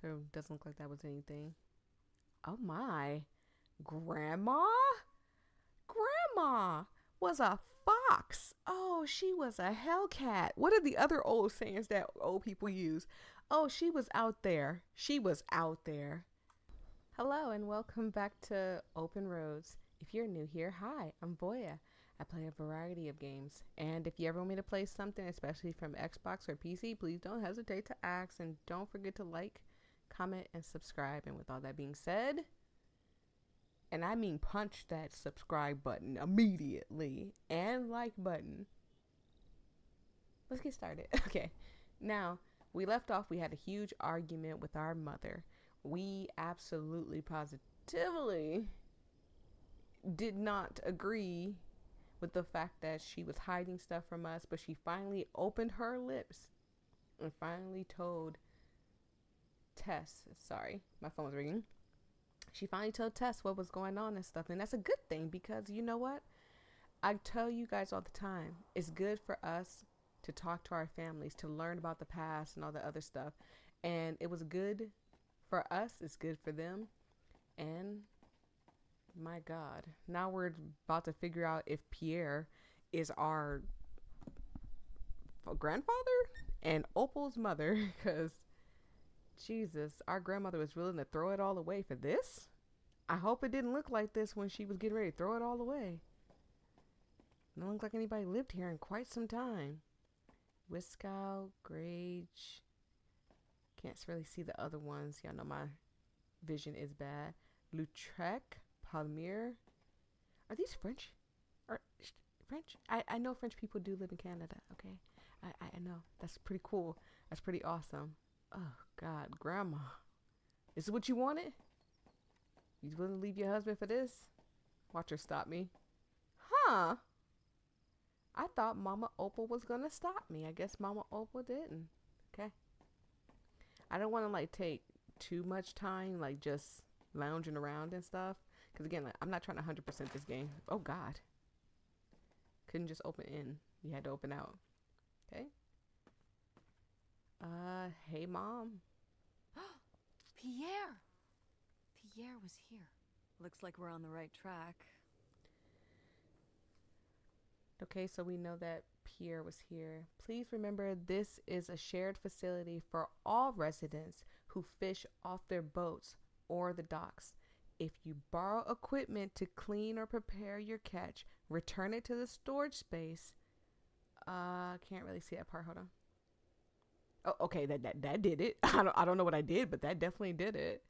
So it doesn't look like that was anything. Oh my. Grandma? Grandma was a fox. Oh, she was a hellcat. What are the other old sayings that old people use? Oh, she was out there. She was out there. Hello and welcome back to Open Roads. If you're new here, hi, I'm Voya. I play a variety of games. And if you ever want me to play something, especially from Xbox or PC, please don't hesitate to ask. And don't forget to like, comment, and subscribe. And with all that being said, and I mean punch that subscribe button immediately and like button. Let's get started. Okay. Now, we left off, we had a huge argument with our mother. We absolutely positively did not agree with the fact that she was hiding stuff from us, but she finally opened her lips and finally told Tess, sorry, my phone was ringing. She finally told Tess what was going on and stuff, and that's a good thing because you know what? I tell you guys all the time, it's good for us to talk to our families, to learn about the past and all the other stuff. And it was good for us, it's good for them. And my God, now we're about to figure out if Pierre is our grandfather and Opal's mother because Jesus, our grandmother was willing to throw it all away for this. I hope it didn't look like this when she was getting ready to throw it all away. It don't look like anybody lived here in quite some time. Wiscow, Grage. Can't really see the other ones. Y'all know my vision is bad. Lautrec, Palmyre. Are these French? Or French? I know French people do live in Canada. Okay, I know. That's pretty cool. That's pretty awesome. Oh God, Grandma, is it what you wanted? You willing to leave your husband for this? Watch her stop me. Huh? I thought Mama Opal was gonna stop me. I guess Mama Opal didn't. Okay. I don't want to like take too much time, like just lounging around and stuff. Cause again, like, I'm not trying to 100% this game. Oh God. Couldn't just open in. You had to open out. Okay. Hey Mom. Pierre! Pierre was here. Looks like we're on the right track. Okay, so we know that Pierre was here. Please remember this is a shared facility for all residents who fish off their boats or the docks. If you borrow equipment to clean or prepare your catch, return it to the storage space. Can't really see that part. Hold on. Oh, okay, that did it. I don't know what I did, but that definitely did it.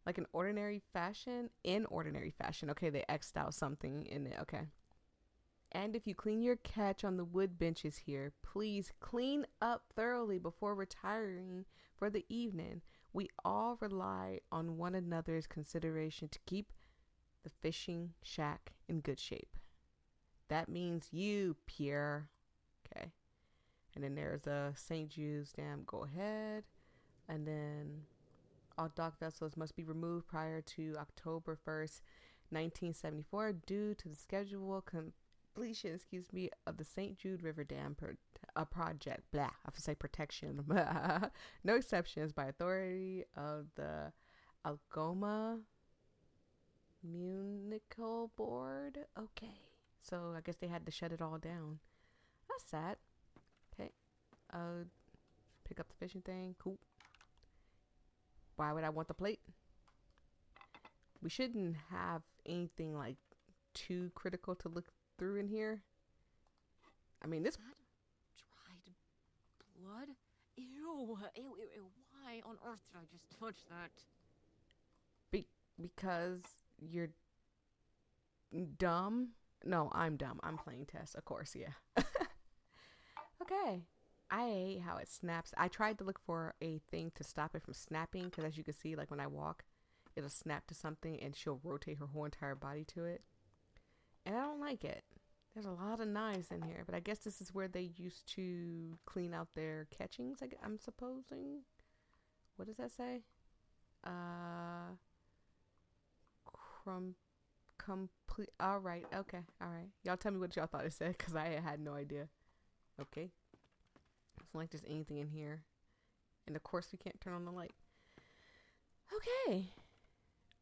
Like an ordinary fashion, in ordinary fashion. Okay, they X'd out something in it. Okay. And if you clean your catch on the wood benches here, please clean up thoroughly before retiring for the evening. We all rely on one another's consideration to keep the fishing shack in good shape. That means you, Pierre. Okay. And then there's a St. Jude's dam. Go ahead. And then all dock vessels must be removed prior to October 1st, 1974 due to the schedule completion, of the St. Jude River Dam project. Blah, I have to say protection. No exceptions by authority of the Algoma Municipal Board. Okay, so I guess they had to shut it all down. That's sad. Okay, pick up the fishing thing. Cool. Why would I want the plate? We shouldn't have anything like too critical to look through in here. I mean, this. Dried blood? Ew, ew, ew, ew. Why on earth did I just touch that? Because you're dumb. No, I'm dumb. I'm playing Tess, of course, yeah. Okay. I hate how it snaps. I tried to look for a thing to stop it from snapping because as you can see, like when I walk, it'll snap to something and she'll rotate her whole entire body to it. And I don't like it. There's a lot of knives in here, but I guess this is where they used to clean out their catchings, I'm supposing. What does that say? Complete. All right. Okay. All right. Y'all tell me what y'all thought it said because I had no idea. Okay. It's not like there's anything in here. And of course, we can't turn on the light. Okay.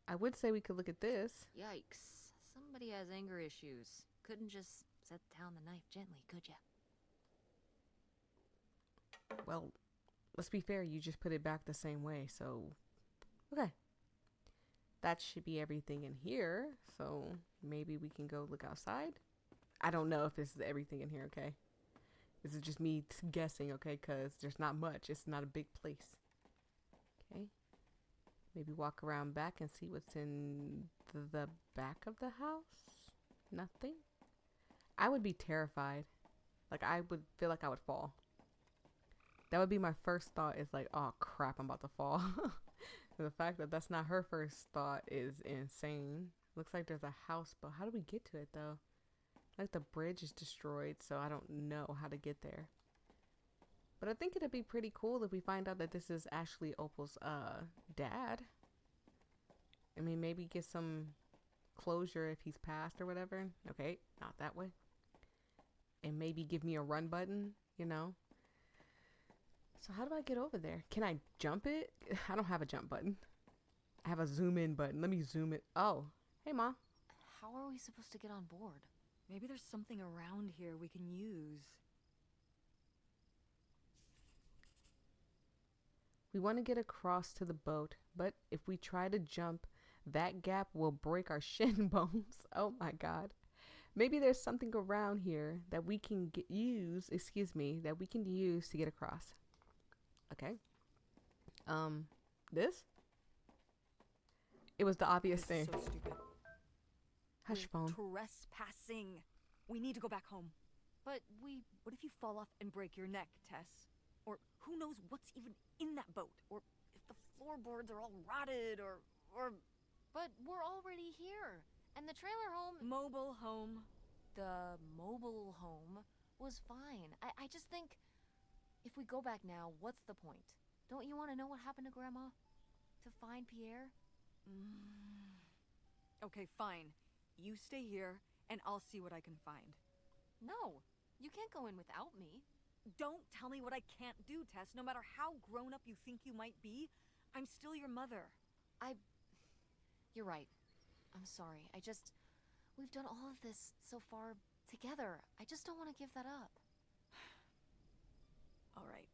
I would say we could look at this. Yikes. Somebody has anger issues. Couldn't just set down the knife gently, could ya? Well, let's be fair. You just put it back the same way. So, okay. That should be everything in here. So maybe we can go look outside. I don't know if this is everything in here, okay? This is just me guessing, okay? Because there's not much. It's not a big place. Okay. Maybe walk around back and see what's in the back of the house. Nothing. I would be terrified. Like, I would feel like I would fall. That would be my first thought, is like, oh crap, I'm about to fall. The fact that that's not her first thought is insane. Looks like there's a house, but how do we get to it though? Like, the bridge is destroyed, so I don't know how to get there. But I think it'd be pretty cool if we find out that this is actually Opal's dad. I mean, maybe get some closure if he's passed or whatever. Okay, not that way. And maybe give me a run button, you know? So how do I get over there? Can I jump it? I don't have a jump button. I have a zoom in button. Let me zoom it. Oh, hey, Mom. How are we supposed to get on board? Maybe there's something around here we can use. We want to get across to the boat, but if we try to jump, that gap will break our shin bones. Oh my God. Maybe there's something around here that we can use to get across. Okay. This? It was the obvious This thing. is so stupid. Hush, We're phone. trespassing. We need to go back home. But What if you fall off and break your neck, Tess? Or who knows what's even in that boat? Or if the floorboards are all rotted, or But we're already here. And the trailer home... mobile home. The mobile home was fine. I just think... If we go back now, what's the point? Don't you want to know what happened to Grandma? To find Pierre? Okay, fine. You stay here, and I'll see what I can find. No, you can't go in without me. Don't tell me what I can't do, Tess. No matter how grown up you think you might be, I'm still your mother. You're right. I'm sorry. We've done all of this so far together. I just don't want to give that up. All right.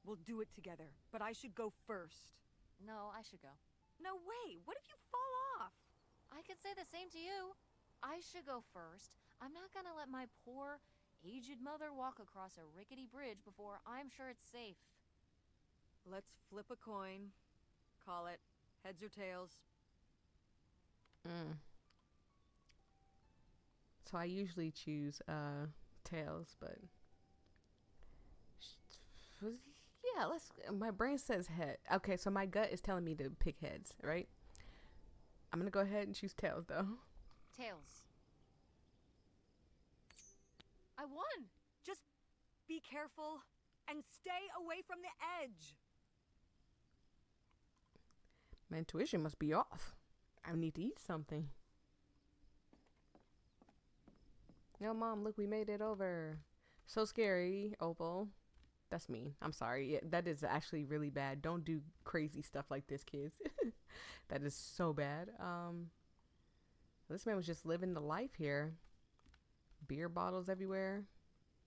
We'll do it together, but I should go first. No, I should go. No way! What if you fall off? I could say the same to you. I should go first. I'm not gonna let my poor, aged mother walk across a rickety bridge before I'm sure it's safe. Let's flip a coin. Call it heads or tails. So I usually choose tails, but yeah, my brain says head. Okay, so my gut is telling me to pick heads, right? I'm gonna go ahead and choose tails though. Tails. I won! Just be careful and stay away from the edge. My intuition must be off. I need to eat something. No, Mom, look, we made it over. So scary, Opal. That's mean. I'm sorry. Yeah, that is actually really bad. Don't do crazy stuff like this, kids. That is so bad. This man was just living the life here. Beer bottles everywhere.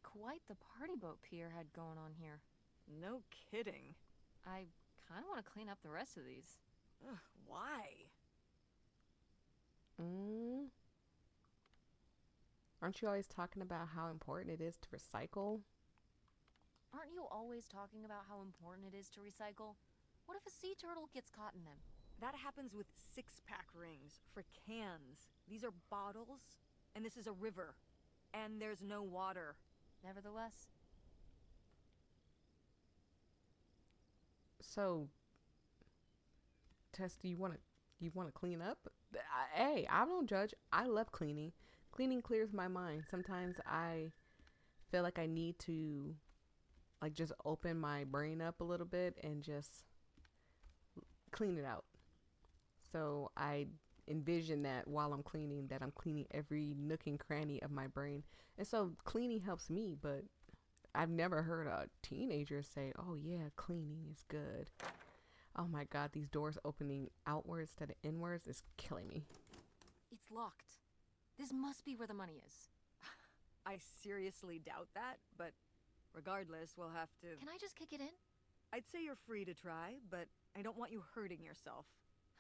Quite the party boat Pierre had going on here. No kidding. I kind of want to clean up the rest of these. Ugh, why? Aren't you always talking about how important it is to recycle? Aren't you always talking about how important it is to recycle? What if a sea turtle gets caught in them? That happens with 6-pack rings for cans. These are bottles, and this is a river. And there's no water. Nevertheless, So, Tess, do you want to clean up? Hey, I don't judge. I love cleaning. Cleaning clears my mind. Sometimes I feel like I need to like just open my brain up a little bit and just clean it out. So I envision that while I'm cleaning, that I'm cleaning every nook and cranny of my brain. And so cleaning helps me, but I've never heard a teenager say, oh yeah, cleaning is good. Oh my god, these doors opening outwards instead of inwards is killing me. It's locked. This must be where the money is. I seriously doubt that, but regardless, we'll have to... Can I just kick it in? I'd say you're free to try, but I don't want you hurting yourself.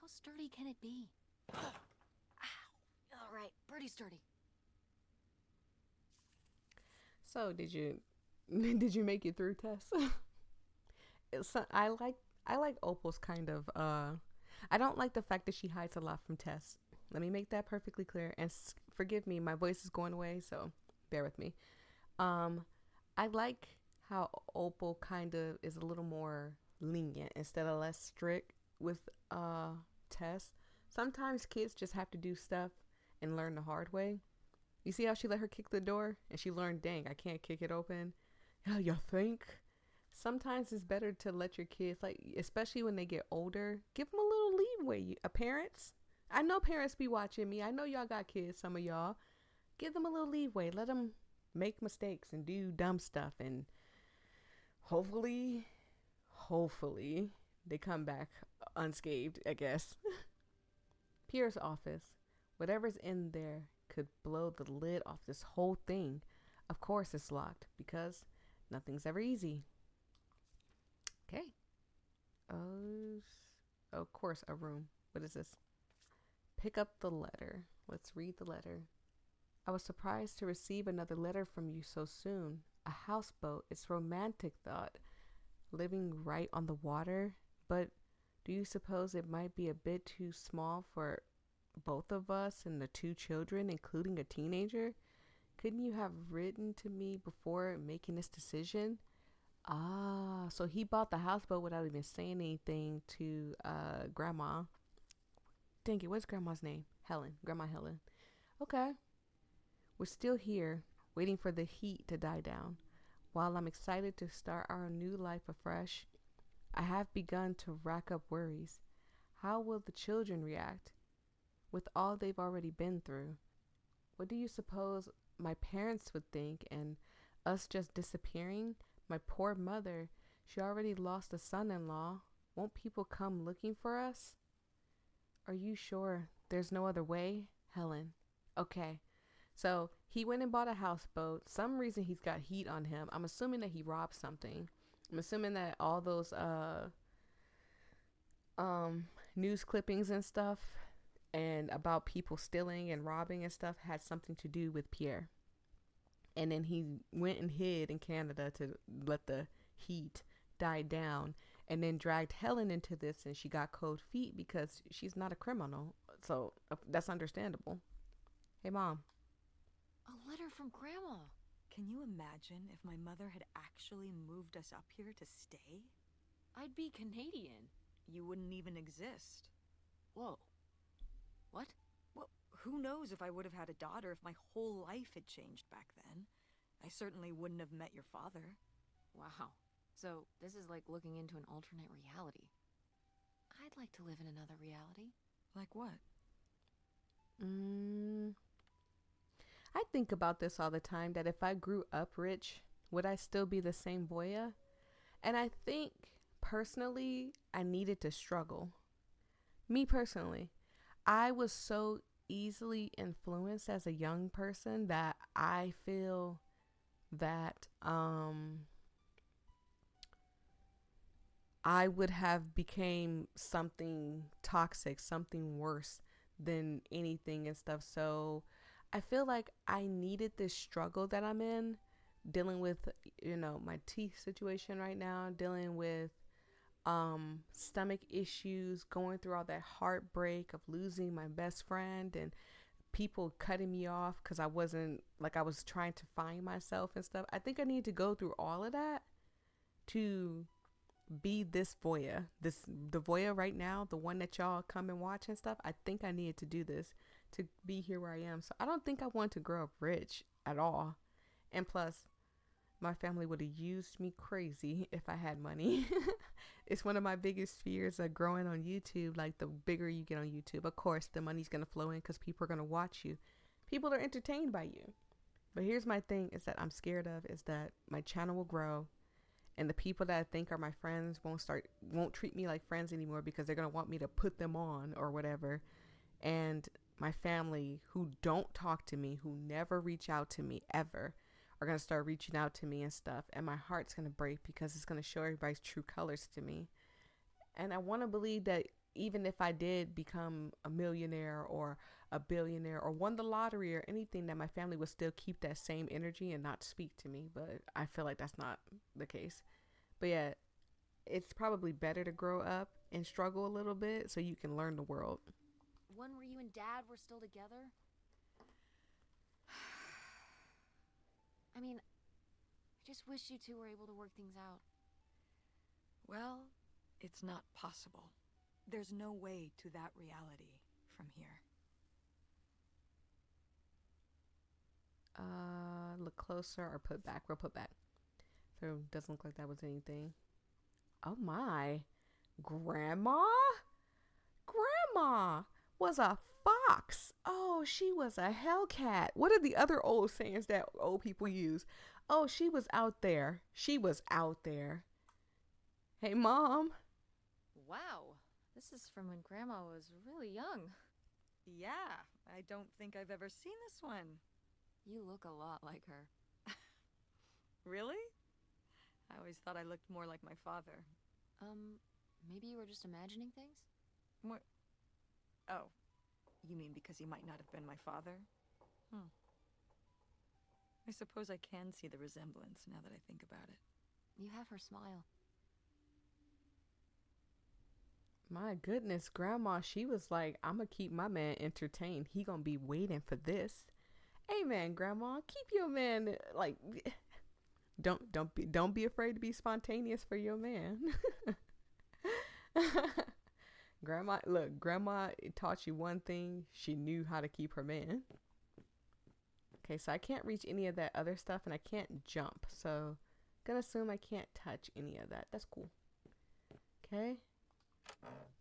How sturdy can it be? Ow. All right, pretty sturdy. So did you did you make it through, Tess? I like Opal's kind of I don't like the fact that she hides a lot from Tess. Let me make that perfectly clear, and forgive me, my voice is going away, so bear with me. I like how Opal kind of is a little more lenient instead of less strict with Tess. Sometimes kids just have to do stuff and learn the hard way. You see how she let her kick the door and she learned, dang, I can't kick it open. Yeah, you think? Sometimes it's better to let your kids, like, especially when they get older, give them a little leeway. Parents, I know parents be watching me. I know y'all got kids, some of y'all. Give them a little leeway. Let them make mistakes and do dumb stuff. And hopefully, they come back unscathed, I guess. Pierre's office. Whatever's in there could blow the lid off this whole thing. Of course it's locked because nothing's ever easy. Okay. Oh, of course, a room. What is this? Pick up the letter. Let's read the letter. I was surprised to receive another letter from you so soon. A houseboat. It's romantic thought. Living right on the water. But do you suppose it might be a bit too small for both of us and the two children, including a teenager? Couldn't you have written to me before making this decision? Ah, so he bought the houseboat without even saying anything to Grandma. Dang it, what's Grandma's name? Helen. Grandma Helen. Okay. We're still here, waiting for the heat to die down. While I'm excited to start our new life afresh, I have begun to rack up worries. How will the children react with all they've already been through? What do you suppose my parents would think, and us just disappearing? My poor mother, she already lost a son-in-law. Won't people come looking for us? Are you sure there's no other way? Helen. Okay. So he went and bought a houseboat. Some reason he's got heat on him. I'm assuming that he robbed something. I'm assuming that all those news clippings and stuff and about people stealing and robbing and stuff had something to do with Pierre. And then he went and hid in Canada to let the heat die down, and then dragged Helen into this, and she got cold feet because she's not a criminal. So that's understandable. Hey, Mom. A letter from Grandma. Can you imagine if my mother had actually moved us up here to stay? I'd be Canadian. You wouldn't even exist. Whoa. What? Well, who knows if I would have had a daughter if my whole life had changed back then. I certainly wouldn't have met your father. Wow. So this is like looking into an alternate reality. I'd like to live in another reality. Like what? I think about this all the time, that if I grew up rich, would I still be the same voyia? And I think, personally, I needed to struggle. Me personally, I was so easily influenced as a young person that I feel that I would have became something toxic, something worse than anything and stuff. So I feel like I needed this struggle that I'm in, dealing with, my teeth situation right now, dealing with stomach issues, going through all that heartbreak of losing my best friend and people cutting me off because I was trying to find myself and stuff. I think I need to go through all of that to be this voyeur, the voyeur right now, the one that y'all come and watch and stuff. I think I needed to do this to be here where I am. So I don't think I want to grow up rich at all. And plus, my family would have used me crazy if I had money. It's one of my biggest fears of growing on YouTube. Like, the bigger you get on YouTube, of course, the money's going to flow in because people are going to watch you. People are entertained by you. But here's my thing is that I'm scared of is that my channel will grow And the people that I think are my friends won't treat me like friends anymore because they're going to want me to put them on or whatever. And my family who don't talk to me, who never reach out to me ever, are going to start reaching out to me and stuff. And my heart's going to break because it's going to show everybody's true colors to me. And I want to believe that even if I did become a millionaire or a billionaire or won the lottery or anything, that my family would still keep that same energy and not speak to me. But I feel like that's not the case. But yeah, it's probably better to grow up and struggle a little bit so you can learn the world. One where you and Dad were still together? I mean, I just wish you two were able to work things out. Well, it's not possible. There's no way to that reality from here. Look closer or put back. We'll put back. So it doesn't look like that was anything. Oh my. Grandma? Grandma was a fox. Oh, she was a hellcat. What are the other old sayings that old people use? Oh, she was out there. She was out there. Hey, Mom. Wow, this is from when Grandma was really young. Yeah, I don't think I've ever seen this one. You look a lot like her. Really? I always thought I looked more like my father. Maybe you were just imagining things? More... Oh, you mean because he might not have been my father? I suppose I can see the resemblance now that I think about it. You have her smile. My goodness, Grandma, she was like, I'm gonna keep my man entertained. He gonna be waiting for this. Amen, Grandma. Keep your man like don't be afraid to be spontaneous for your man. Grandma, look, Grandma taught you one thing. She knew how to keep her man. Okay, so I can't reach any of that other stuff and I can't jump. So gonna assume I can't touch any of that. That's cool. Okay.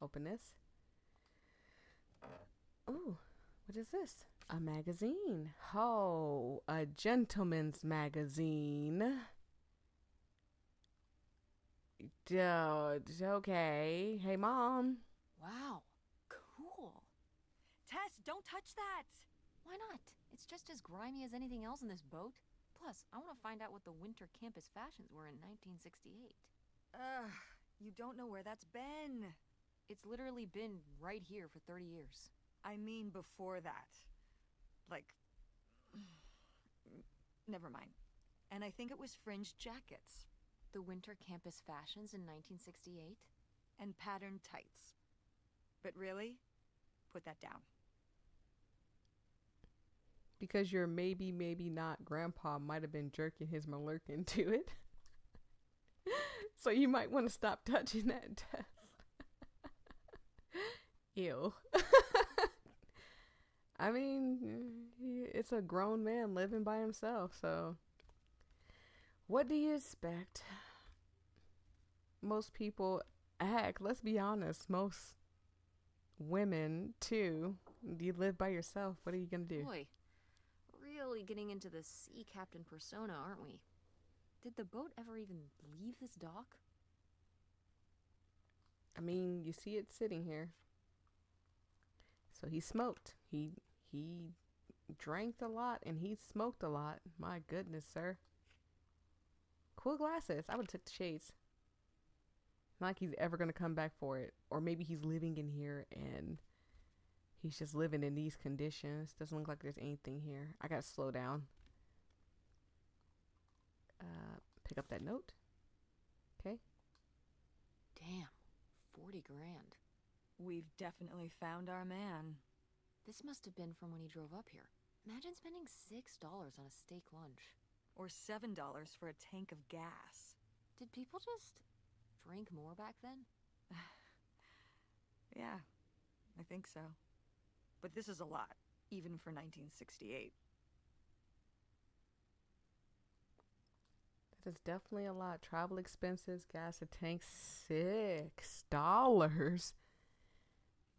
Open this. Ooh, what is this? A magazine. Oh, a gentleman's magazine. Okay. Hey, Mom. Wow, cool. Tess, don't touch that! Why not? It's just as grimy as anything else in this boat. Plus, I want to find out what the winter campus fashions were in 1968. You don't know where that's been. It's literally been right here for 30 years. I mean before that. Like... Never mind. And I think it was fringed jackets. The winter campus fashions in 1968? And patterned tights. But really, put that down. Because your maybe not grandpa might have been jerking his malurkin to it. So you might want to stop touching that, Tess. Ew. I mean, it's a grown man living by himself, so what do you expect? Most people, heck, let's be honest, most women too, you live by yourself. What are you gonna do? Boy, really getting into the sea captain persona, aren't we? Did the boat ever even leave this dock? I mean, you see it sitting here. So he smoked. He drank a lot and he smoked a lot. My goodness, sir. Cool glasses. I would have took the shades. Not like he's ever going to come back for it. Or maybe he's living in here and he's just living in these conditions. Doesn't look like there's anything here. I got to slow down. Pick up that note. Okay. Damn, 40 grand. We've definitely found our man. This must have been from when he drove up here. Imagine spending $6 on a steak lunch. Or $7 for a tank of gas. Did people just drink more back then? Yeah, I think so. But this is a lot, even for 1968. That is definitely a lot. Travel expenses, gas, a tank, $6.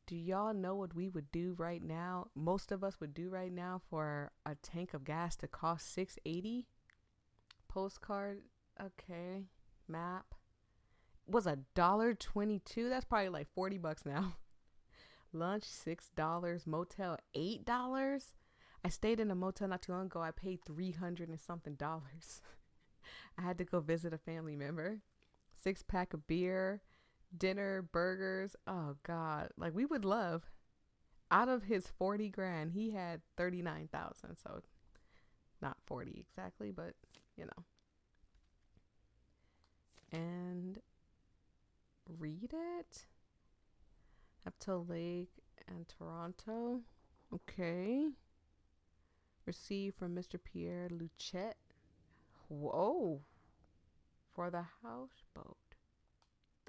Do y'all know what we would do right now? Most of us would do right now for a tank of gas to cost $6.80. Postcard, okay. map was $1.22. That's probably like $40 now. Lunch $6, motel $8. I stayed in a motel not too long ago. I paid $300 and something dollars. I had to go visit a family member. 6-pack of beer, dinner, burgers. Oh God, like we would love. Out of his 40 grand, he had 39,000. So not 40 exactly, but you know. And read it. Up to Lake and Toronto. Okay. Received from Mr. Pierre Luchette. Whoa. For the houseboat.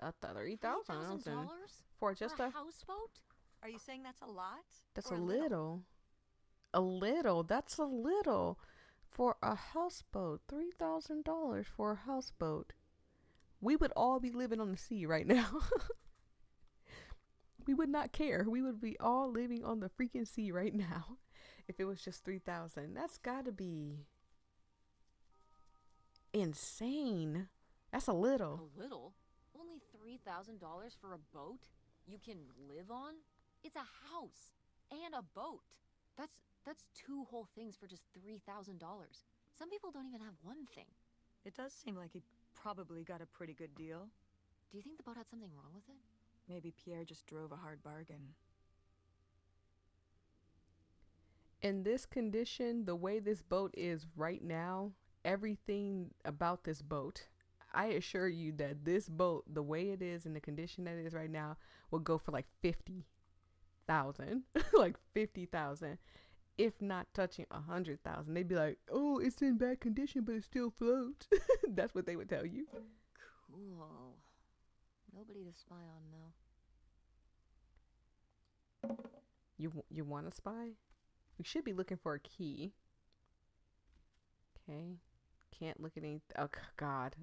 That's $3,000 for just a houseboat? Are you saying that's a lot? That's Or a little. A little. That's a little for a houseboat. $3,000 for a houseboat. We would all be living on the sea right now. We would not care. We would be all living on the freaking sea right now if it was just 3,000. That's got to be insane. That's a little. A little? Only $3,000 for a boat you can live on? It's a house and a boat. That's two whole things for just $3,000. Some people don't even have one thing. It does seem like he probably got a pretty good deal. Do you think the boat had something wrong with it? Maybe Pierre just drove a hard bargain. In this condition, the way this boat is right now, everything about this boat, I assure you that this boat, the way it is in the condition that it is right now, will go for like 50,000, like 50,000, if not touching 100,000. They'd be like, "Oh, it's in bad condition, but it still floats." That's what they would tell you. Cool. Nobody to spy on, though. You want to spy? We should be looking for a key. Okay. Can't look at any. Oh God,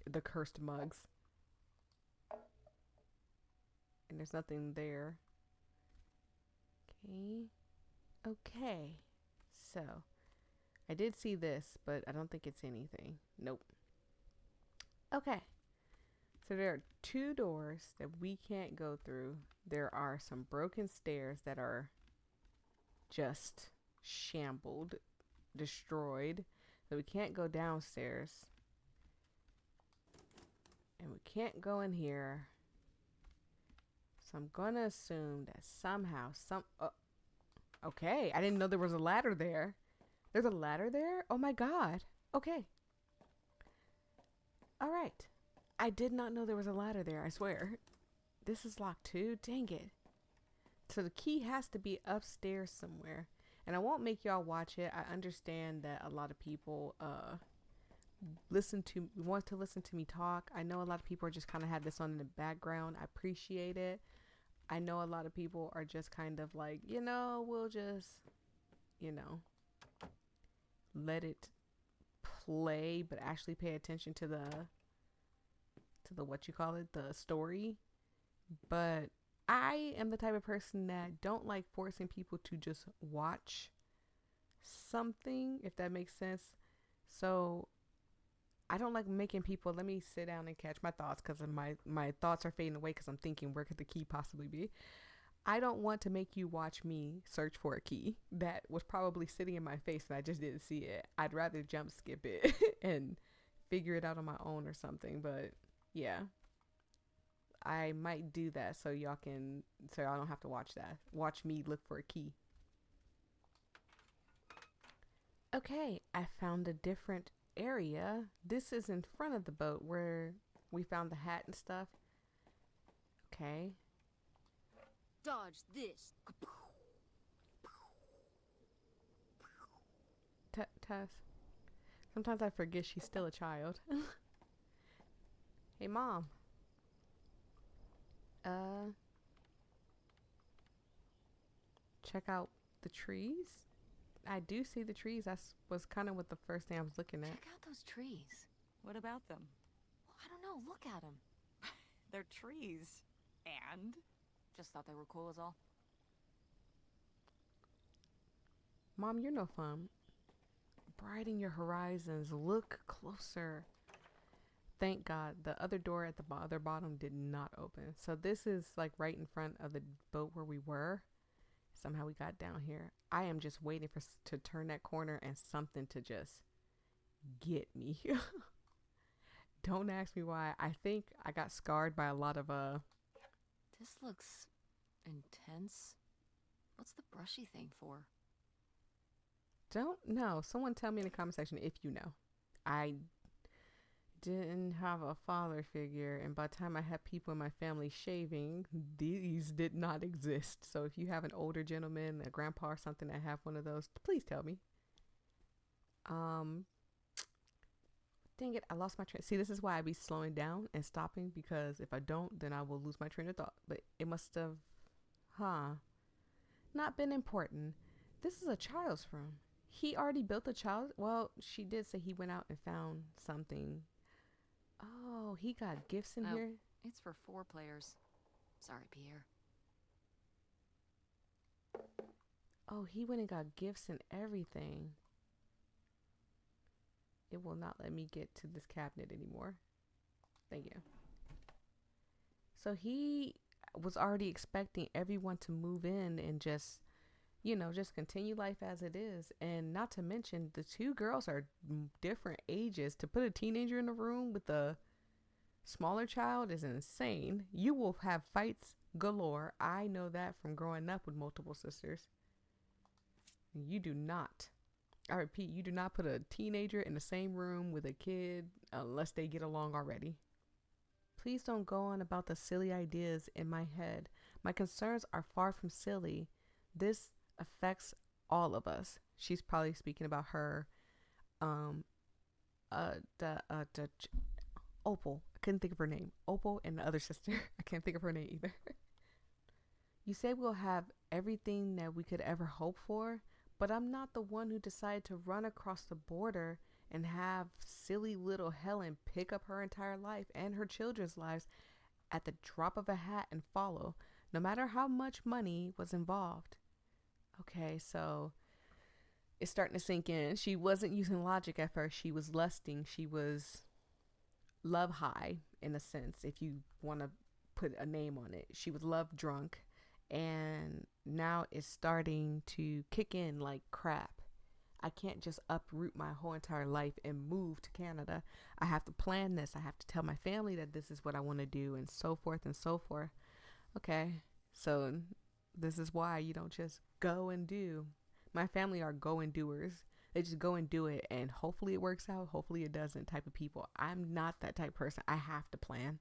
the cursed mugs. And there's nothing there. Okay. Okay. So, I did see this, but I don't think it's anything. Nope. Okay. So there are 2 doors that we can't go through. There are some broken stairs that are just shambled, destroyed. So we can't go downstairs. And we can't go in here. So I'm going to assume that somehow, okay, I didn't know there was a ladder there. There's a ladder there? Oh my God. Okay. All right. I did not know there was a ladder there, I swear. This is locked too? Dang it. So the key has to be upstairs somewhere. And I won't make y'all watch it. I understand that a lot of people want to listen to me talk. I know a lot of people are just kind of have this on in the background. I appreciate it. I know a lot of people are just kind of like, we'll just, let it play, but actually pay attention to the the story. But I am the type of person that don't like forcing people to just watch something, if that makes sense. So I don't like making people let me sit down and catch my thoughts, because my thoughts are fading away because I'm thinking, where could the key possibly be? I don't want to make you watch me search for a key that was probably sitting in my face and I just didn't see it. I'd rather jump skip it and figure it out on my own or something. But yeah, I might do that so y'all don't have to watch me look for a key. Okay, I found a different area. This is in front of the boat where we found the hat and stuff. Okay. Dodge this. Tess. Sometimes I forget she's still a child. Hey, Mom. Check out the trees. I do see the trees. That was kind of what the first thing I was looking at. Check out those trees. What about them? Well, I don't know. Look at them. They're trees. And? Just thought they were cool is all. Mom, you're no fun. Brighten your horizons. Look closer. Thank God the other door at the other bottom did not open. So this is like right in front of the boat where we were. Somehow we got down here. I am just waiting for to turn that corner and something to just get me. Don't ask me why. I think I got scarred by a lot of This looks intense. What's the brushy thing for? don't know. Someone tell me in the comment section if you know. I didn't have a father figure, and by the time I had people in my family shaving, these did not exist. So if you have an older gentleman, a grandpa or something that have one of those, please tell me. Dang it, I lost my train. See, this is why I be slowing down and stopping, because if I don't, then I will lose my train of thought. But it must have, not been important. This is a child's room. He already built a child. Well, she did say he went out and found something. Oh, he got gifts in here. It's for 4 players. Sorry, Pierre. Oh, he went and got gifts and everything. It will not let me get to this cabinet anymore. Thank you. So he was already expecting everyone to move in and just, just continue life as it is. And not to mention, the 2 girls are different ages. To put a teenager in a room with a smaller child is insane. You will have fights galore. I know that from growing up with multiple sisters. You do not, I repeat, you do not put a teenager in the same room with a kid unless they get along already. Please don't go on about the silly ideas in my head. My concerns are far from silly. This affects all of us. She's probably speaking about her, Opal. I couldn't think of her name. Opal and the other sister. I can't think of her name either. You say we'll have everything that we could ever hope for, but I'm not the one who decided to run across the border and have silly little Helen pick up her entire life and her children's lives at the drop of a hat and follow, no matter how much money was involved. Okay, so it's starting to sink in. She wasn't using logic at first. She was lusting. She was love high, in a sense, if you want to put a name on it. She was love drunk, and now it's starting to kick in like crap. I can't just uproot my whole entire life and move to Canada. I have to plan this. I have to tell my family that this is what I want to do, and so forth and so forth. Okay, so this is why you don't just go and do. My family are go and doers. They just go and do it, and hopefully it works out, hopefully it doesn't type of people. I'm not that type of person. I have to plan.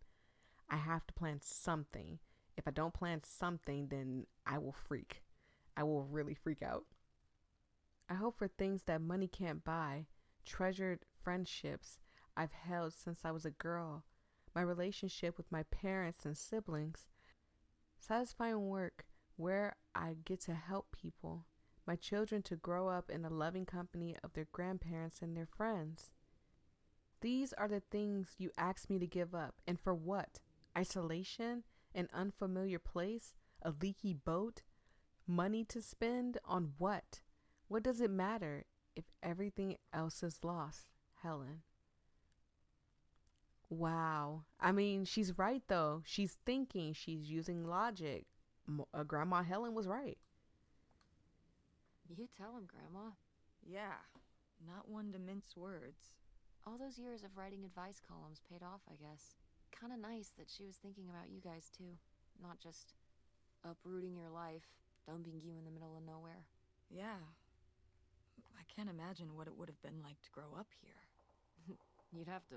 I have to plan something. If I don't plan something, then I will freak. I will really freak out. I hope for things that money can't buy. Treasured friendships I've held since I was a girl. My relationship with my parents and siblings. Satisfying work where I get to help people. My children to grow up in the loving company of their grandparents and their friends. These are the things you asked me to give up. And for what? Isolation? An unfamiliar place? A leaky boat? Money to spend on what? What does it matter if everything else is lost? Helen. Wow. I mean, she's right though. She's thinking. She's using logic. Grandma Helen was right. You tell him, Grandma. Yeah, not one to mince words. All those years of writing advice columns paid off, I guess. Kinda nice that she was thinking about you guys too. Not just uprooting your life, dumping you in the middle of nowhere. Yeah. I can't imagine what it would have been like to grow up here. You'd have to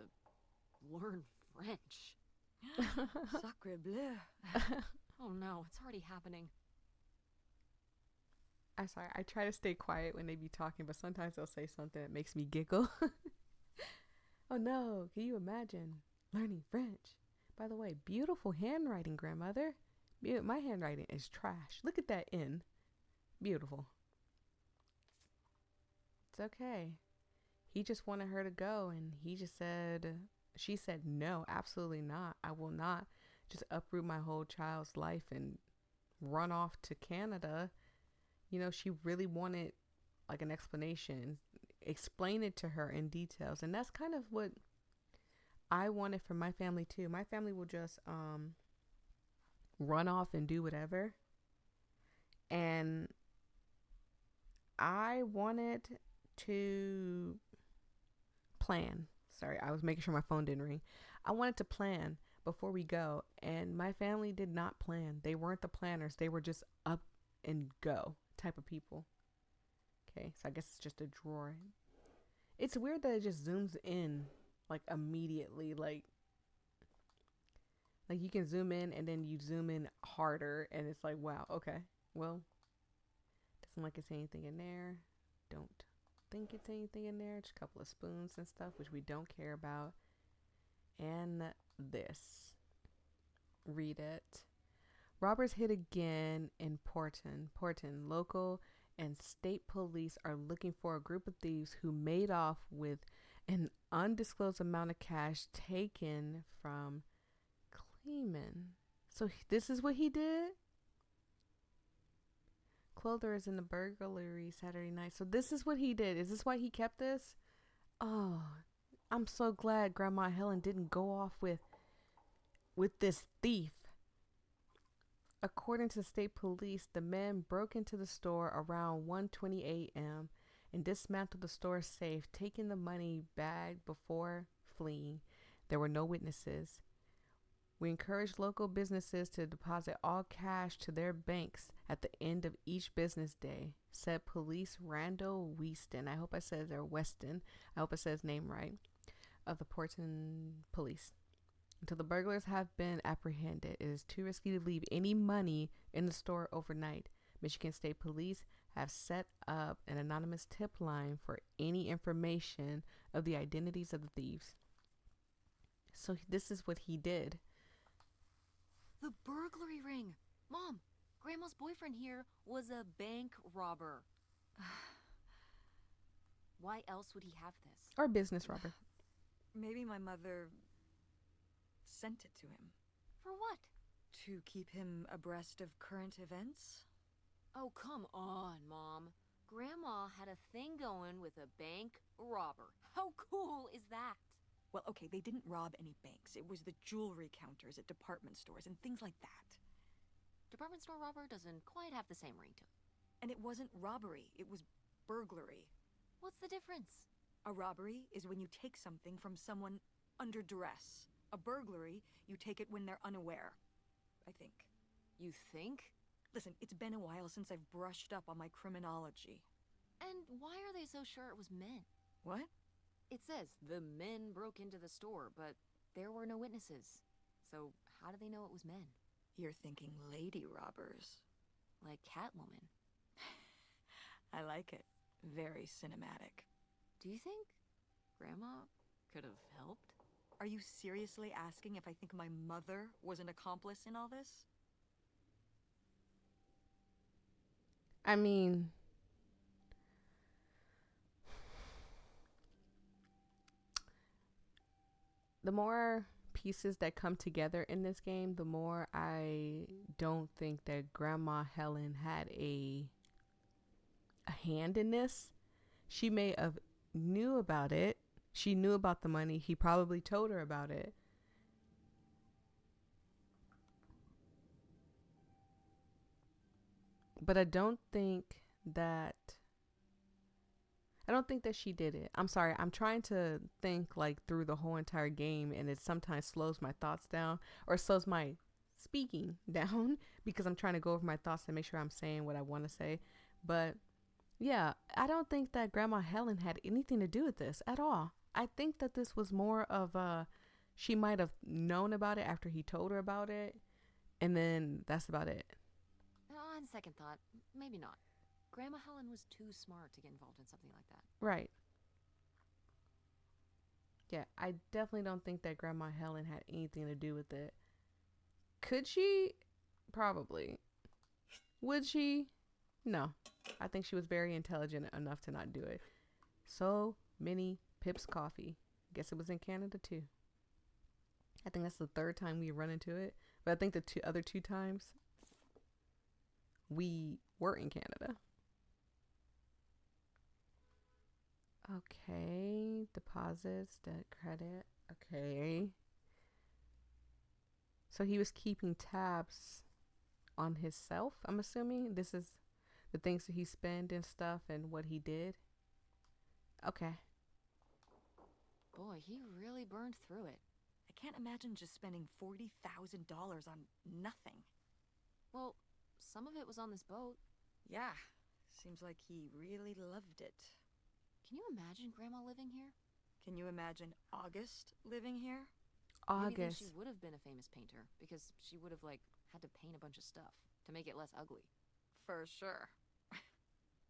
learn French. Sacre bleu. Oh no, it's already happening. I'm sorry. I try to stay quiet when they be talking, but sometimes they'll say something that makes me giggle. Oh no, can you imagine learning French? By the way, beautiful handwriting, grandmother. My handwriting is trash. Look at that N. Beautiful. It's okay. He just wanted her to go, and she said, no, absolutely not. I will not just uproot my whole child's life and run off to Canada. She really wanted like an explanation, explain it to her in details. And that's kind of what I want it for my family too. My family will just run off and do whatever. And I wanted to plan. Sorry, I was making sure my phone didn't ring. I wanted to plan before we go, and my family did not plan. They weren't the planners. They were just up and go type of people. Okay, so I guess it's just a drawer. It's weird that it just zooms in like immediately, like you can zoom in and then you zoom in harder, and it's like, wow, okay, well, doesn't like it's anything in there. Don't think it's anything in there. Just a couple of spoons and stuff, which we don't care about. And this. Read it. Robbers hit again in Porton. Local and state police are looking for a group of thieves who made off with an undisclosed amount of cash taken from Kleeman. So this is what he did? Clother is in the burglary Saturday night. So this is what he did. Is this why he kept this? Oh, I'm so glad Grandma Helen didn't go off with this thief. According to state police, the men broke into the store around 1:20 a.m. and dismantled the store safe, taking the money bag before fleeing. There were no witnesses. We encourage local businesses to deposit all cash to their banks at the end of each business day, said Police Randall Weston. I hope I said their Weston. I hope I said his name right. Of the Porton Police. Until the burglars have been apprehended, it is too risky to leave any money in the store overnight. Michigan State Police have set up an anonymous tip line for any information of the identities of the thieves. So this is what he did. The burglary ring! Mom, Grandma's boyfriend here was a bank robber. Why else would he have this? Or business robber. Maybe my mother sent it to him. For what? To keep him abreast of current events? Oh, come on, Mom. Grandma had a thing going with a bank robber. How cool is that? Well, okay, they didn't rob any banks. It was the jewelry counters at department stores and things like that. Department store robber doesn't quite have the same ring to it. And it wasn't robbery, it was burglary. What's the difference? A robbery is when you take something from someone under duress. A burglary, you take it when they're unaware, I think. You think? Listen, it's been a while since I've brushed up on my criminology. And why are they so sure it was men? What? It says the men broke into the store, but there were no witnesses. So how do they know it was men? You're thinking lady robbers. Like Catwoman. I like it. Very cinematic. Do you think Grandma could have helped? Are you seriously asking if I think my mother was an accomplice in all this? I mean, the more pieces that come together in this game, the more I don't think that Grandma Helen had a hand in this. She may have knew about it. She knew about the money. He probably told her about it. But I don't think that she did it. I'm sorry. I'm trying to think like through the whole entire game, and it sometimes slows my thoughts down or slows my speaking down because I'm trying to go over my thoughts and make sure I'm saying what I want to say. But yeah, I don't think that Grandma Helen had anything to do with this at all. I think that this was more of she might have known about it after he told her about it, and then that's about it. On second thought, maybe not. Grandma Helen was too smart to get involved in something like that. Right. Yeah, I definitely don't think that Grandma Helen had anything to do with it. Could she? Probably. Would she? No. I think she was very intelligent enough to not do it. So many Pips Coffee. Guess it was in Canada too. I think that's the third time we run into it. But I think the other two times we were in Canada. Okay, deposits, debt, credit. Okay. So he was keeping tabs on himself, I'm assuming. This is the things that he spent and stuff and what he did. Okay. Boy, he really burned through it. I can't imagine just spending $40,000 on nothing. Well, some of it was on this boat. Yeah, seems like he really loved it. Can you imagine Grandma living here? Can you imagine August living here? Maybe then August. she would have been a famous painter because she would have had to paint a bunch of stuff to make it less ugly. For sure.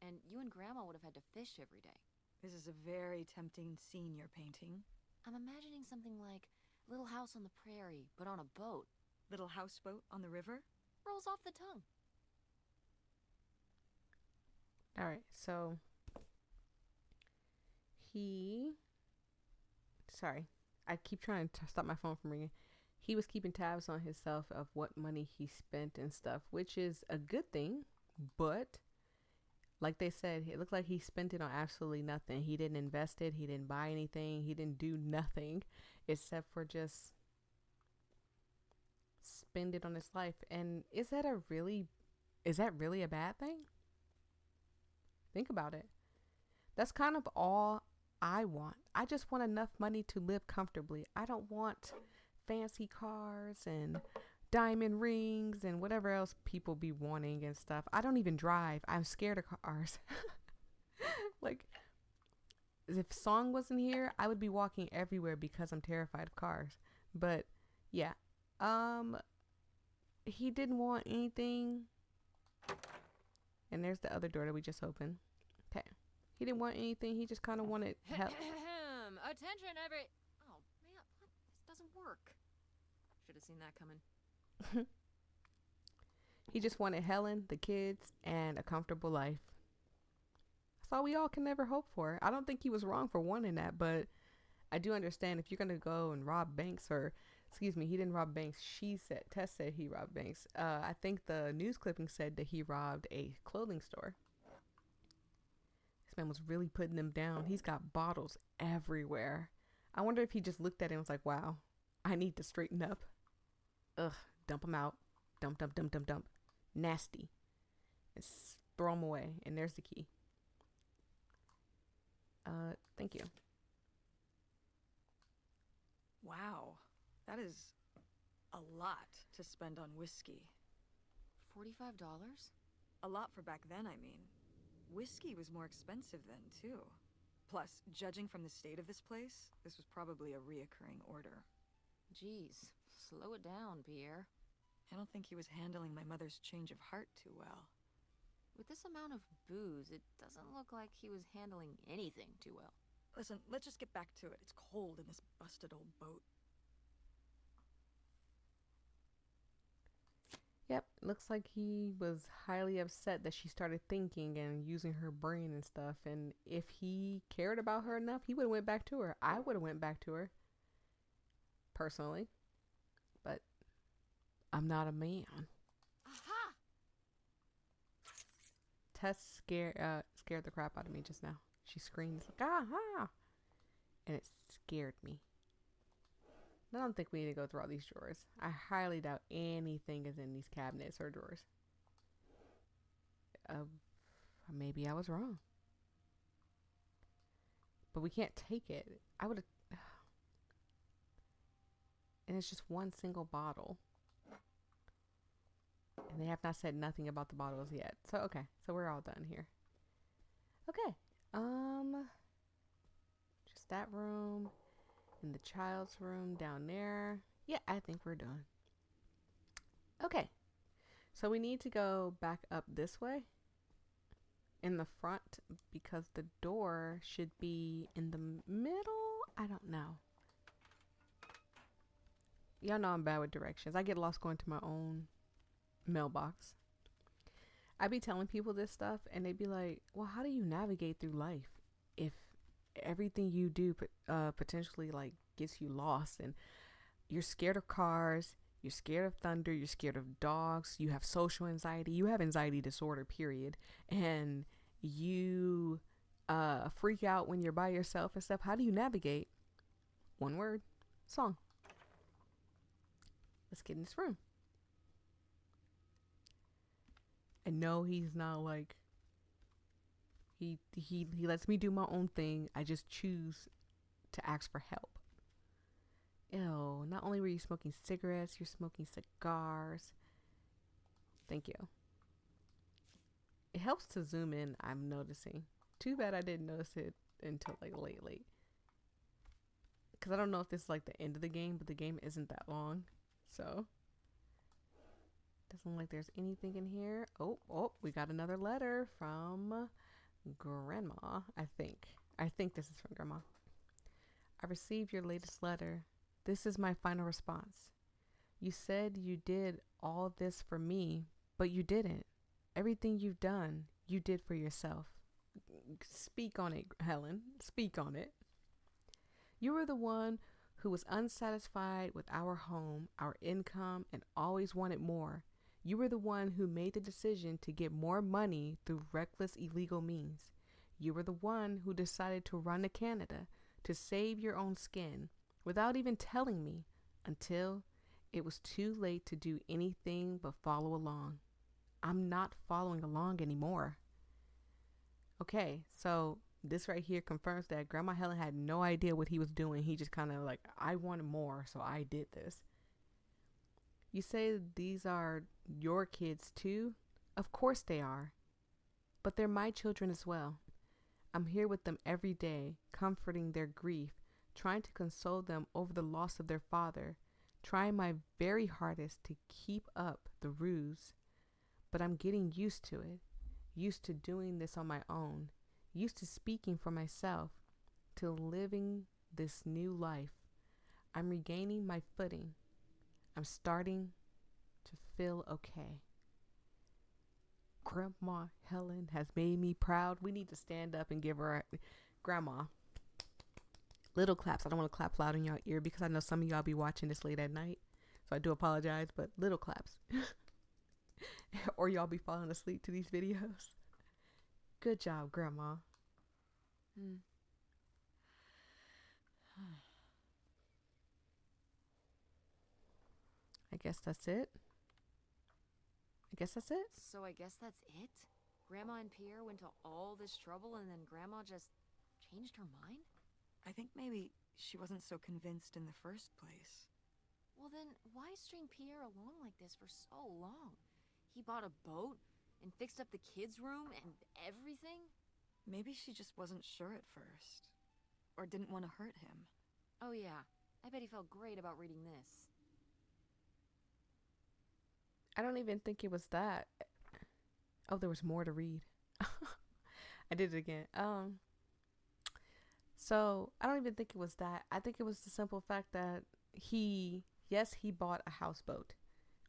And you and Grandma would have had to fish every day. This is a very tempting scene you're painting. I'm imagining something like Little House on the Prairie, but on a boat. Little houseboat on the river? Rolls off the tongue. All right. So sorry, I keep trying to stop my phone from ringing. He was keeping tabs on himself of what money he spent and stuff, which is a good thing. But like they said, it looked like he spent it on absolutely nothing. He didn't invest it. He didn't buy anything. He didn't do nothing except for just spend it on his life. And is that really a bad thing? Think about it. That's kind of all I want. I just want enough money to live comfortably. I don't want fancy cars and diamond rings and whatever else people be wanting and stuff. I don't even drive. I'm scared of cars. Like, if Song wasn't here, I would be walking everywhere because I'm terrified of cars. But yeah, he didn't want anything. And there's the other door that we just opened. Okay. He didn't want anything. He just kind of wanted help. Attention, every... Oh, man, what? This doesn't work. Should have seen that coming. He just wanted Helen, the kids, and a comfortable life. That's all we all can ever hope for. I don't think he was wrong for wanting that, but I do understand if you're going to go and rob banks, or, excuse me, he didn't rob banks. Tess said he robbed banks. I think the news clipping said that he robbed a clothing store. This man was really putting them down. He's got bottles everywhere. I wonder if he just looked at it and was like, wow, I need to straighten up. Ugh, dump them out. Dump, dump, dump, dump, dump. Nasty. And throw them away. And there's the key. Thank you. Wow, that is a lot to spend on whiskey. $45? A lot for back then, I mean. Whiskey was more expensive then, too. Plus, judging from the state of this place, this was probably a reoccurring order. Jeez, slow it down, Pierre. I don't think he was handling my mother's change of heart too well. With this amount of booze, it doesn't look like he was handling anything too well. Listen, let's just get back to it. It's cold in this busted old boat. Yep, looks like he was highly upset that she started thinking and using her brain and stuff. And if he cared about her enough, he would have went back to her. I would have went back to her, personally. But I'm not a man. Aha! Tess scared the crap out of me just now. She screams like, aha! And it scared me. I don't think we need to go through all these drawers. I highly doubt anything is in these cabinets or drawers. Maybe I was wrong. But we can't take it. I would have... And it's just one single bottle. And they have not said nothing about the bottles yet. So, okay. So we're all done here. Okay. Just that room. And the child's room down there. Yeah, I think we're done. Okay. So we need to go back up this way. In the front. Because the door should be in the middle. I don't know. Y'all know I'm bad with directions. I get lost going to my own mailbox. I be telling people this stuff and they be like, well, how do you navigate through life if everything you do potentially like gets you lost, and you're scared of cars, you're scared of thunder, you're scared of dogs, you have social anxiety, you have anxiety disorder, period, and you freak out when you're by yourself and stuff. How do you navigate? One word: Song. Let's get in this room. And no, he's not like he lets me do my own thing. I just choose to ask for help. Ew, not only were you smoking cigarettes, you're smoking cigars. Thank you. It helps to zoom in, I'm noticing. Too bad I didn't notice it until like late. Because I don't know if this is like the end of the game, but the game isn't that long. So, doesn't look like there's anything in here. Oh, we got another letter from Grandma, I think. I think this is from Grandma. I received your latest letter. This is my final response. You said you did all this for me, but you didn't. Everything you've done, you did for yourself. Speak on it, Helen. Speak on it. You were the one who was unsatisfied with our home, our income, and always wanted more. You were the one who made the decision to get more money through reckless illegal means. You were the one who decided to run to Canada to save your own skin without even telling me until it was too late to do anything but follow along. I'm not following along anymore. Okay, so this right here confirms that Grandma Helen had no idea what he was doing. He just kind of like, I wanted more, so I did this. You say these are your kids too? Of course they are. But they're my children as well. I'm here with them every day, comforting their grief, trying to console them over the loss of their father, trying my very hardest to keep up the ruse. But I'm getting used to it, used to doing this on my own, used to speaking for myself, to living this new life. I'm regaining my footing. I'm starting to feel okay. Grandma Helen has made me proud. We need to stand up and give her Grandma little claps. I don't want to clap loud in y'all ear because I know some of y'all be watching this late at night. So I do apologize, but little claps. Or y'all be falling asleep to these videos. Good job, Grandma. I guess that's it. So I guess that's it? Grandma and Pierre went to all this trouble and then Grandma just changed her mind? I think maybe she wasn't so convinced in the first place. Well then, why string Pierre along like this for so long? He bought a boat and fixed up the kids' room and everything? Maybe she just wasn't sure at first. Or didn't want to hurt him. Oh yeah, I bet he felt great about reading this. I don't even think it was that. Oh, there was more to read. I did it again. So I don't even think it was that. I think it was the simple fact that he bought a houseboat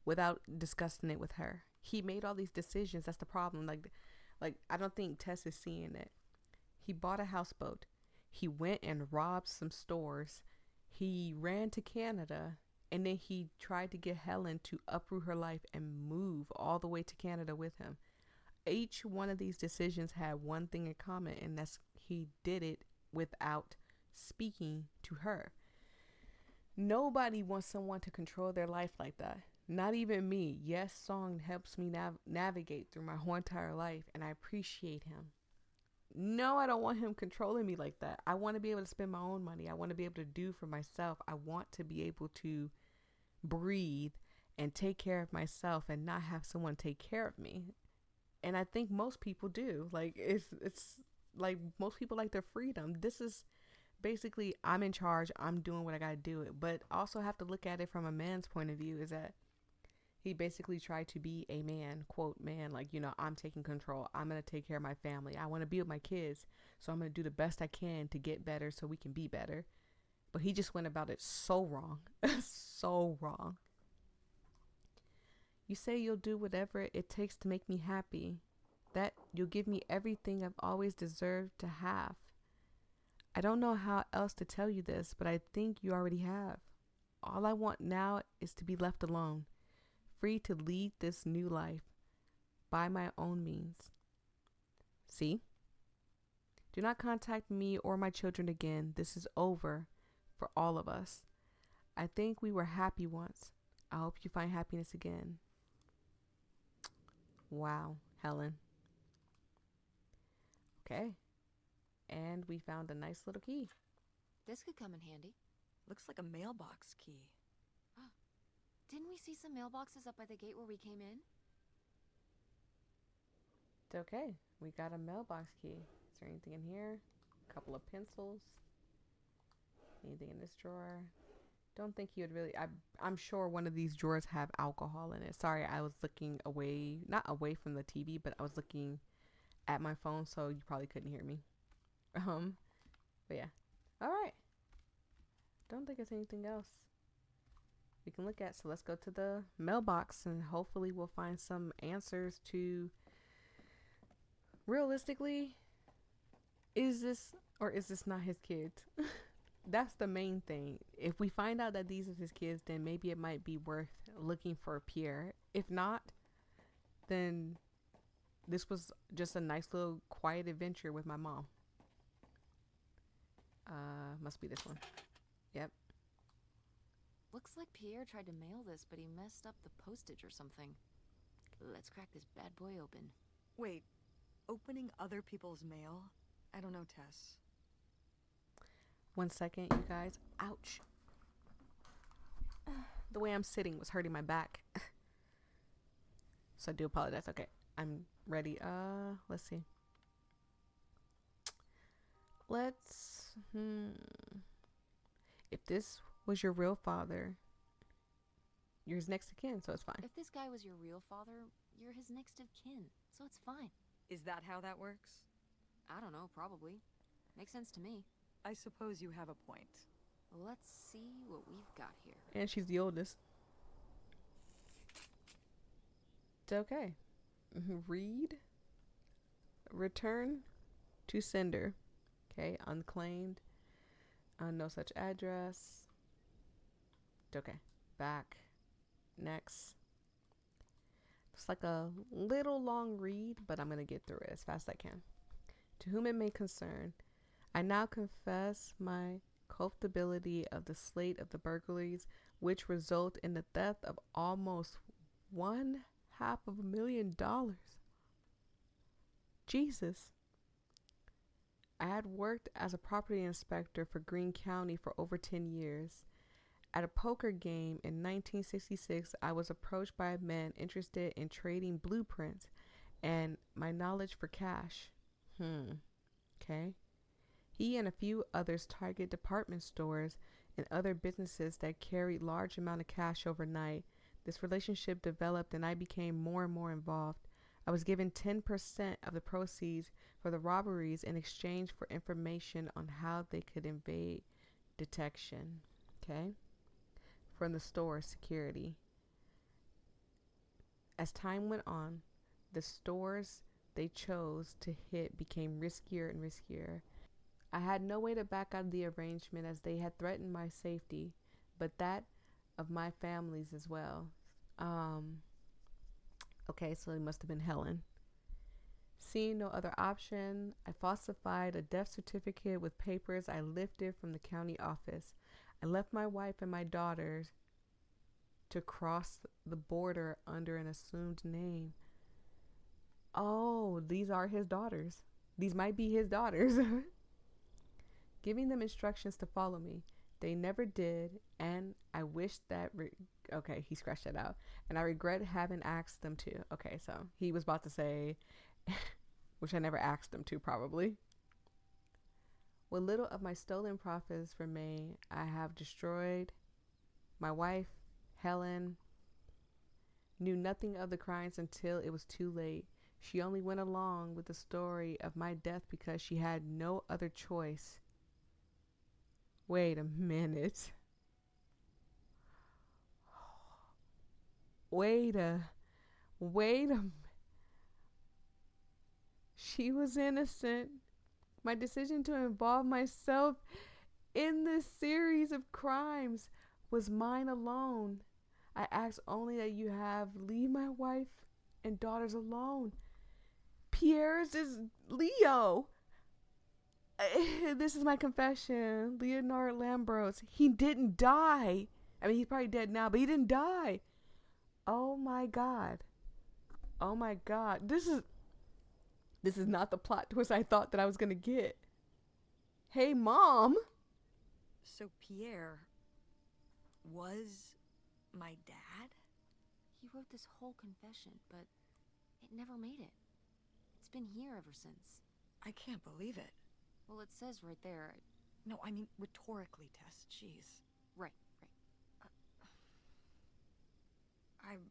without discussing it with her. He made all these decisions. That's the problem. Like I don't think Tess is seeing it. He bought a houseboat. He went and robbed some stores. He ran to Canada. And then he tried to get Helen to uproot her life and move all the way to Canada with him. Each one of these decisions had one thing in common, and that's he did it without speaking to her. Nobody wants someone to control their life like that. Not even me. Yes, song helps me navigate through my whole entire life, and I appreciate him. No, I don't want him controlling me like that. I want to be able to spend my own money. I want to be able to do for myself. I want to be able to breathe and take care of myself and not have someone take care of me. And I think most people do. Like it's like most people like their freedom. This is basically I'm in charge. I'm doing what I got to do it. But also have to look at it from a man's point of view is that he basically tried to be a man, quote, man, like, you know, I'm taking control. I'm going to take care of my family. I want to be with my kids. So I'm going to do the best I can to get better so we can be better. But he just went about it so wrong. So wrong. You say you'll do whatever it takes to make me happy. That you'll give me everything I've always deserved to have. I don't know how else to tell you this, but I think you already have. All I want now is to be left alone. Free to lead this new life by my own means. See? Do not contact me or my children again. This is over for all of us. I think we were happy once. I hope you find happiness again. Wow, Helen. Okay. And we found a nice little key. This could come in handy. Looks like a mailbox key. Didn't we see some mailboxes up by the gate where we came in? It's okay. We got a mailbox key. Is there anything in here? A couple of pencils. Anything in this drawer? Don't think you would really. I'm sure one of these drawers have alcohol in it. Sorry, I was looking away, not away from the TV, but I was looking at my phone, so you probably couldn't hear me. But yeah. All right. Don't think it's anything else we can look at. So let's go to the mailbox and hopefully we'll find some answers to, realistically, is this or is this not his kids? That's the main thing. If we find out that these are his kids, then maybe it might be worth looking for Pierre. If not, then this was just a nice little quiet adventure with my mom. Must be this one. Yep. Looks like Pierre tried to mail this, but he messed up the postage or something. Let's crack this bad boy open. Wait, opening other people's mail? I don't know, Tess. 1 second, you guys. Ouch. The way I'm sitting was hurting my back. So I do apologize. Okay, I'm ready. Let's see. If this was your real father, you're his next of kin, so it's fine. If this guy was your real father, you're his next of kin, so it's fine. Is that how that works? I don't know, probably. Makes sense to me. I suppose you have a point. Let's see what we've got here. And she's the oldest. It's okay. Read. Return to sender. Okay, unclaimed. No such address. It's okay. Back. Next. It's like a little long read, but I'm going to get through it as fast as I can. To whom it may concern, I now confess my culpability of the slate of the burglaries which result in the theft of almost $500,000. Jesus. I had worked as a property inspector for Greene County for over 10 years. At a poker game in 1966, I was approached by a man interested in trading blueprints and my knowledge for cash. Okay. He and a few others target department stores and other businesses that carried large amount of cash overnight. This relationship developed and I became more and more involved. I was given 10% of the proceeds for the robberies in exchange for information on how they could evade detection. Okay. From the store security. As time went on, the stores they chose to hit became riskier and riskier. I had no way to back out of the arrangement as they had threatened my safety, but that of my family's as well. Okay, so it must have been Helen. Seeing no other option, I falsified a death certificate with papers I lifted from the county office. I left my wife and my daughters to cross the border under an assumed name. Oh, these are his daughters. These might be his daughters. Giving them instructions to follow me. They never did, and I wish that... okay, he scratched that out. And I regret having asked them to. Okay, so he was about to say... which I never asked them to, probably. What little of my stolen profits remain, I have destroyed. My wife, Helen, knew nothing of the crimes until it was too late. She only went along with the story of my death because she had no other choice. Wait a minute. Wait a minute. She was innocent. My decision to involve myself in this series of crimes was mine alone. I ask only that you leave my wife and daughters alone. Pierre's is Leo. This is my confession. Leonard Lambros. He didn't die. I mean, he's probably dead now, but he didn't die. Oh my god. Oh my god. This is not the plot twist I thought that I was gonna get. Hey, Mom. So Pierre was my dad? He wrote this whole confession, but it never made it. It's been here ever since. I can't believe it. Well, it says right there. No, I mean rhetorically, Tess. Jeez. Right. I'm...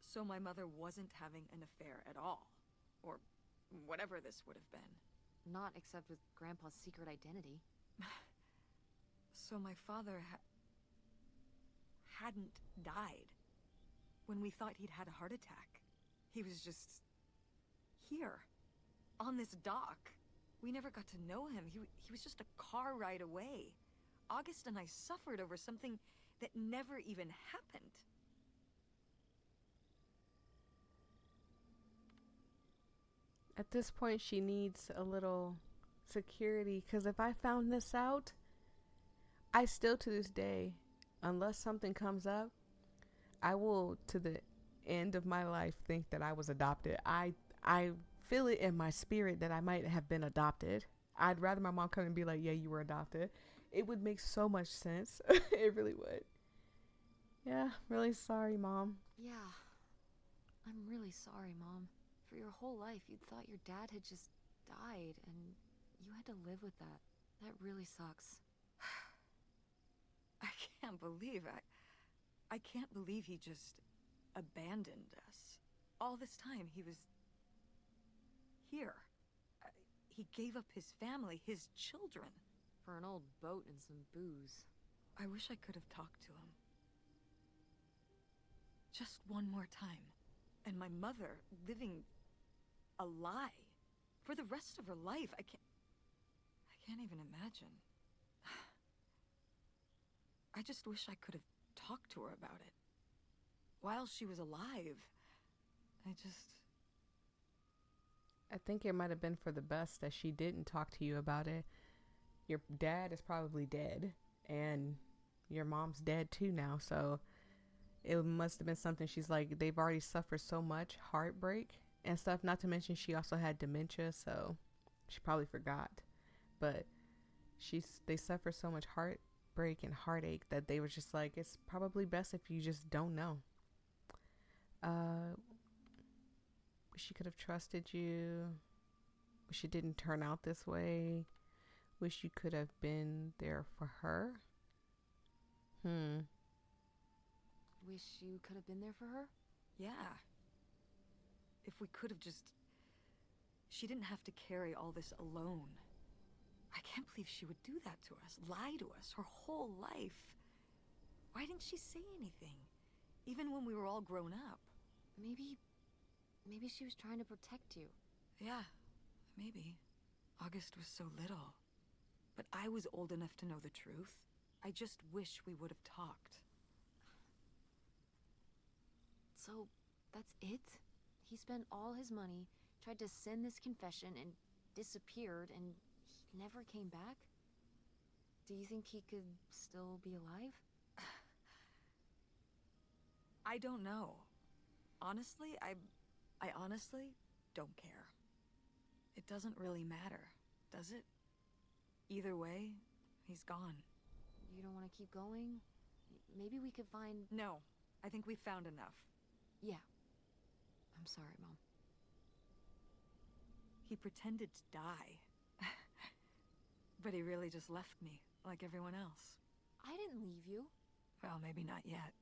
So my mother wasn't having an affair at all. Or whatever this would have been. Not except with Grandpa's secret identity. So my father hadn't died. When we thought he'd had a heart attack. He was just... here. On this dock. We never got to know him. He was just a car ride away. August and I suffered over something that never even happened. At this point, she needs a little security, because if I found this out, I still to this day, unless something comes up, I will to the end of my life think that I was adopted. I feel it in my spirit that I might have been adopted. I'd rather my mom come and be like, yeah, you were adopted. It would make so much sense. It really would. Yeah, really sorry, Mom. Yeah. I'm really sorry, Mom. For your whole life, you thought your dad had just died, and you had to live with that. That really sucks. I can't believe I can't believe he just abandoned us. All this time, he was here. He gave up his family, his children. For an old boat and some booze. I wish I could have talked to him. Just one more time. And my mother living a lie for the rest of her life. I can't even imagine. I just wish I could have talked to her about it. While she was alive. I think it might have been for the best that she didn't talk to you about it. Your dad is probably dead, and your mom's dead too now, so it must have been something she's like, they've already suffered so much heartbreak and stuff, not to mention she also had dementia, so she probably forgot. But they suffer so much heartbreak and heartache that they were just like, it's probably best if you just don't know. Wish she could have trusted you. Wish it didn't turn out this way. Wish you could have been there for her. Wish you could have been there for her? Yeah. If we could have just... She didn't have to carry all this alone. I can't believe she would do that to us, lie to us, her whole life. Why didn't she say anything? Even when we were all grown up. Maybe she was trying to protect you. Yeah, maybe. August was so little. But I was old enough to know the truth. I just wish we would have talked. So, that's it? He spent all his money, tried to send this confession, and disappeared, and he never came back? Do you think he could still be alive? I don't know. Honestly, I honestly don't care. It doesn't really matter, does it? Either way, he's gone. You don't want to keep going? Maybe we could find... No, I think we've found enough. Yeah. I'm sorry, Mom. He pretended to die. But he really just left me, like everyone else. I didn't leave you. Well, maybe not yet.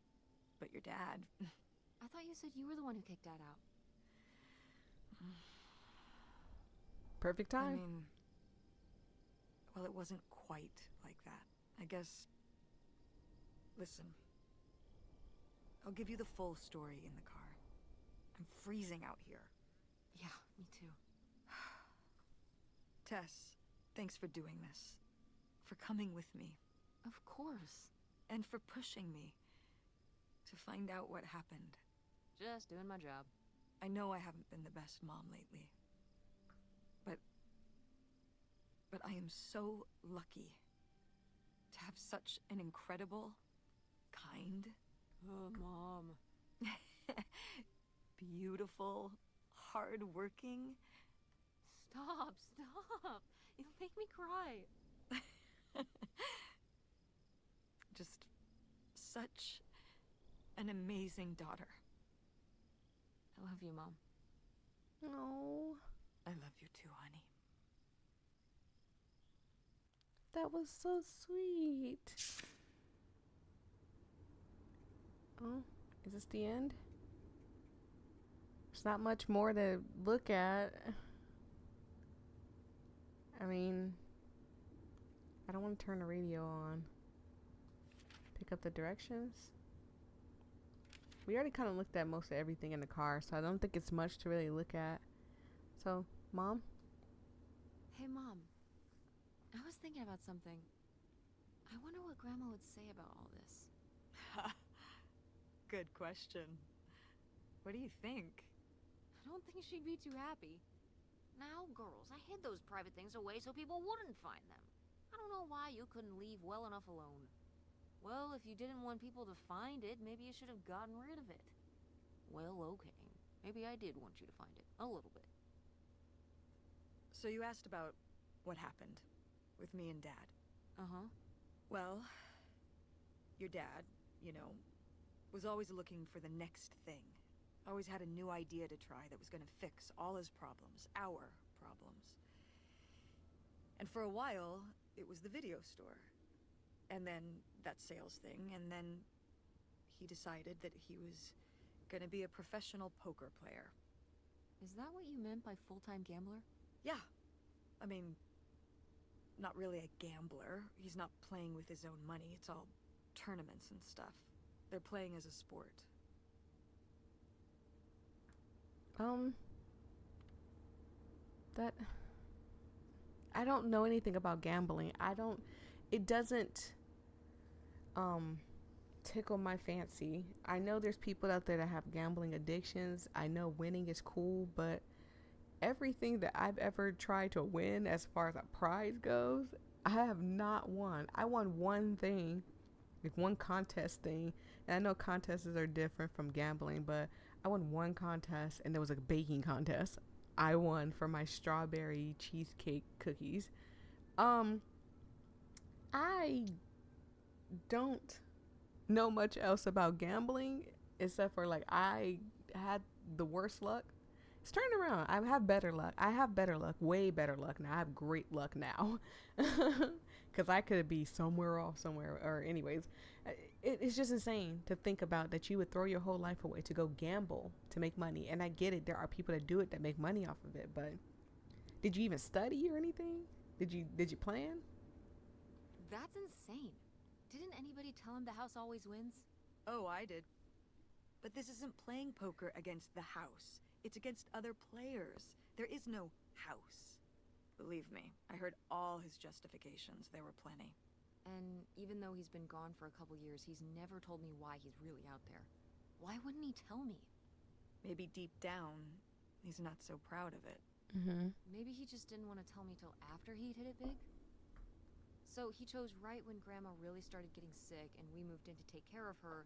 But your dad... I thought you said you were the one who kicked Dad out. Perfect time. I mean... Well, it wasn't quite like that. I guess... Listen. I'll give you the full story in the car. I'm freezing out here. Yeah, me too. Tess, thanks for doing this. For coming with me. Of course. And for pushing me to find out what happened. Just doing my job. I know I haven't been the best mom lately. But I am so lucky To have such an incredible, kind, Oh, Mom. beautiful, hard-working... Stop. You'll make me cry. just such an amazing daughter. I love you, Mom. Oh, I love you too, honey. that was so sweet. Oh, is this the end? There's not much more to look at. I mean, I don't want to turn the radio on. Pick up the directions. We already kind of looked at most of everything in the car, so I don't think it's much to really look at. So, Mom? Hey, Mom. I was thinking about something. I wonder what Grandma would say about all this. Good question. What do you think? I don't think she'd be too happy. Now, girls, I hid those private things away so people wouldn't find them. I don't know why you couldn't leave well enough alone. Well, if you didn't want people to find it, maybe you should have gotten rid of it. Well, okay. Maybe I did want you to find it. A little bit. So you asked about what happened with me and Dad. Uh-huh. Well, your dad, was always looking for the next thing. Always had a new idea to try that was gonna fix all his problems, our problems. And for a while, it was the video store. And then that sales thing, and then he decided that he was gonna be a professional poker player. Is that what you meant by full-time gambler? Yeah. I mean, not really a gambler. He's not playing with his own money. It's all tournaments and stuff. They're playing as a sport. That I don't know anything about gambling. It doesn't tickle my fancy. I know there's people out there that have gambling addictions. I know winning is cool, but everything that I've ever tried to win as far as a prize goes, I have not won. I won one thing, like one contest thing. And I know contests are different from gambling, but I won one contest, and there was a baking contest. I won for my strawberry cheesecake cookies. I don't know much else about gambling except for like I had the worst luck. It's turned around. I have better luck. I have better luck, way better luck now. I have great luck now. Because I could be somewhere off somewhere. Or anyways, it's just insane to think about that you would throw your whole life away to go gamble to make money. And I get it. There are people that do it that make money off of it. But did you even study or anything? Did you plan? That's insane. Didn't anybody tell him the house always wins? Oh, I did. But this isn't playing poker against the house. It's against other players. There is no house. Believe me, I heard all his justifications. There were plenty. And even though he's been gone for a couple years, he's never told me why he's really out there. Why wouldn't he tell me? Maybe deep down, he's not so proud of it. Mm-hmm. Maybe he just didn't want to tell me till after he'd hit it big? So he chose right when Grandma really started getting sick and we moved in to take care of her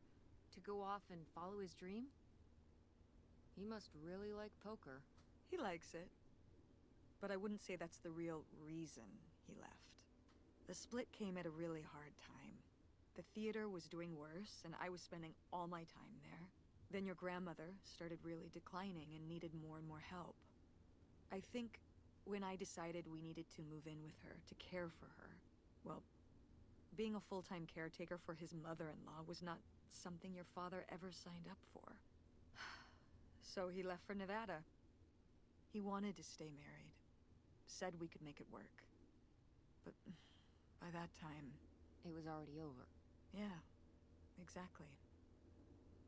to go off and follow his dream? He must really like poker. He likes it. But I wouldn't say that's the real reason he left. The split came at a really hard time. The theater was doing worse, and I was spending all my time there. Then your grandmother started really declining and needed more and more help. I think when I decided we needed to move in with her, to care for her, well, being a full-time caretaker for his mother-in-law was not something your father ever signed up for. So he left for Nevada. He wanted to stay married. Said we could make it work. But by that time... It was already over. Yeah, exactly.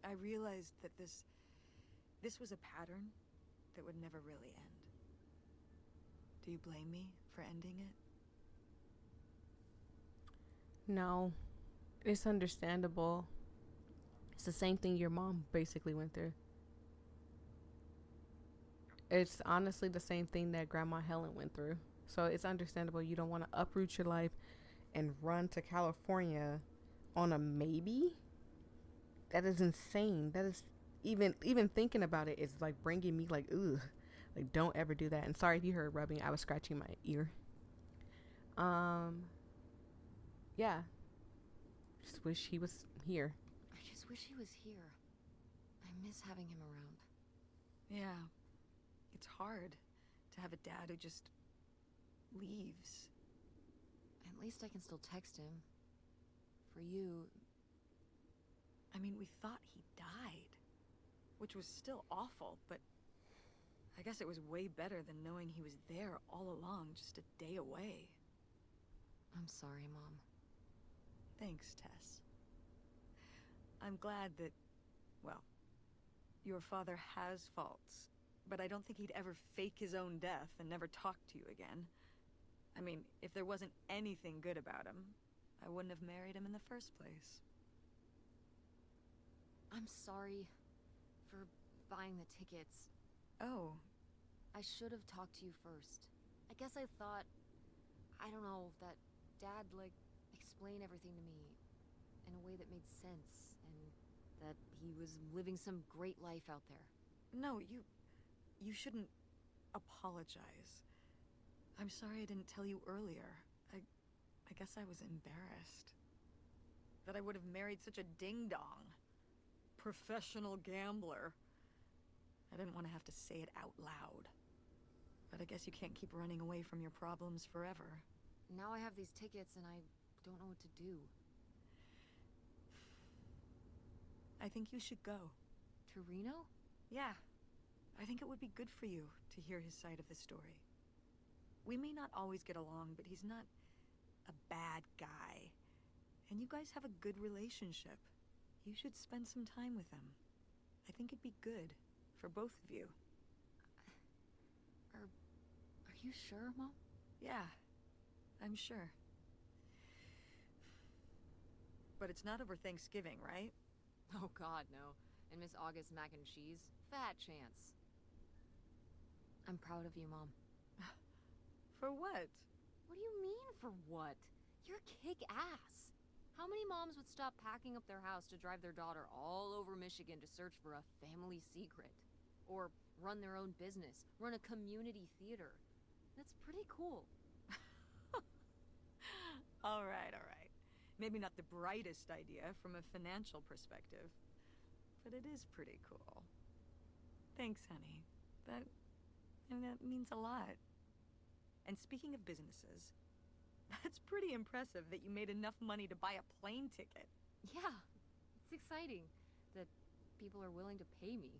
I realized that this was a pattern that would never really end. Do you blame me for ending it? No, it's understandable. It's the same thing your mom basically went through. It's honestly the same thing that Grandma Helen went through. So it's understandable you don't want to uproot your life and run to California on a maybe? That is insane. That is even thinking about it is like bringing me like ugh. Like don't ever do that. And sorry if you heard rubbing. I was scratching my ear. Um yeah, just wish he was here. I just wish he was here. I miss having him around. Yeah. It's hard to have a dad who just leaves. At least I can still text him. For you, I mean, we thought he died, which was still awful, but I guess it was way better than knowing he was there all along, just a day away. I'm sorry, Mom. Thanks, Tess. I'm glad that, well, your father has faults, but I don't think he'd ever fake his own death and never talk to you again. I mean, if there wasn't anything good about him, I wouldn't have married him in the first place. I'm sorry for buying the tickets. Oh. I should have talked to you first. I guess I thought, I don't know, that Dad, like, explained everything to me in a way that made sense, and that he was living some great life out there. No, you shouldn't apologize. I'm sorry I didn't tell you earlier. I guess I was embarrassed. That I would have married such a ding-dong. Professional gambler. I didn't want to have to say it out loud. But I guess you can't keep running away from your problems forever. Now I have these tickets and I don't know what to do. I think you should go. To Reno? Yeah. I think it would be good for you to hear his side of the story. We may not always get along, but he's not a bad guy. And you guys have a good relationship. You should spend some time with him. I think it'd be good for both of you. Are you sure, Mom? Yeah, I'm sure. But it's not over Thanksgiving, right? Oh God, no. And Miss August mac and cheese? Fat chance. I'm proud of you, Mom. For what? What do you mean, for what? You're kick-ass. How many moms would stop packing up their house to drive their daughter all over Michigan to search for a family secret? Or run their own business, run a community theater? That's pretty cool. All right. Maybe not the brightest idea from a financial perspective, but it is pretty cool. Thanks, honey. That means a lot. And speaking of businesses, that's pretty impressive that you made enough money to buy a plane ticket. Yeah, it's exciting that people are willing to pay me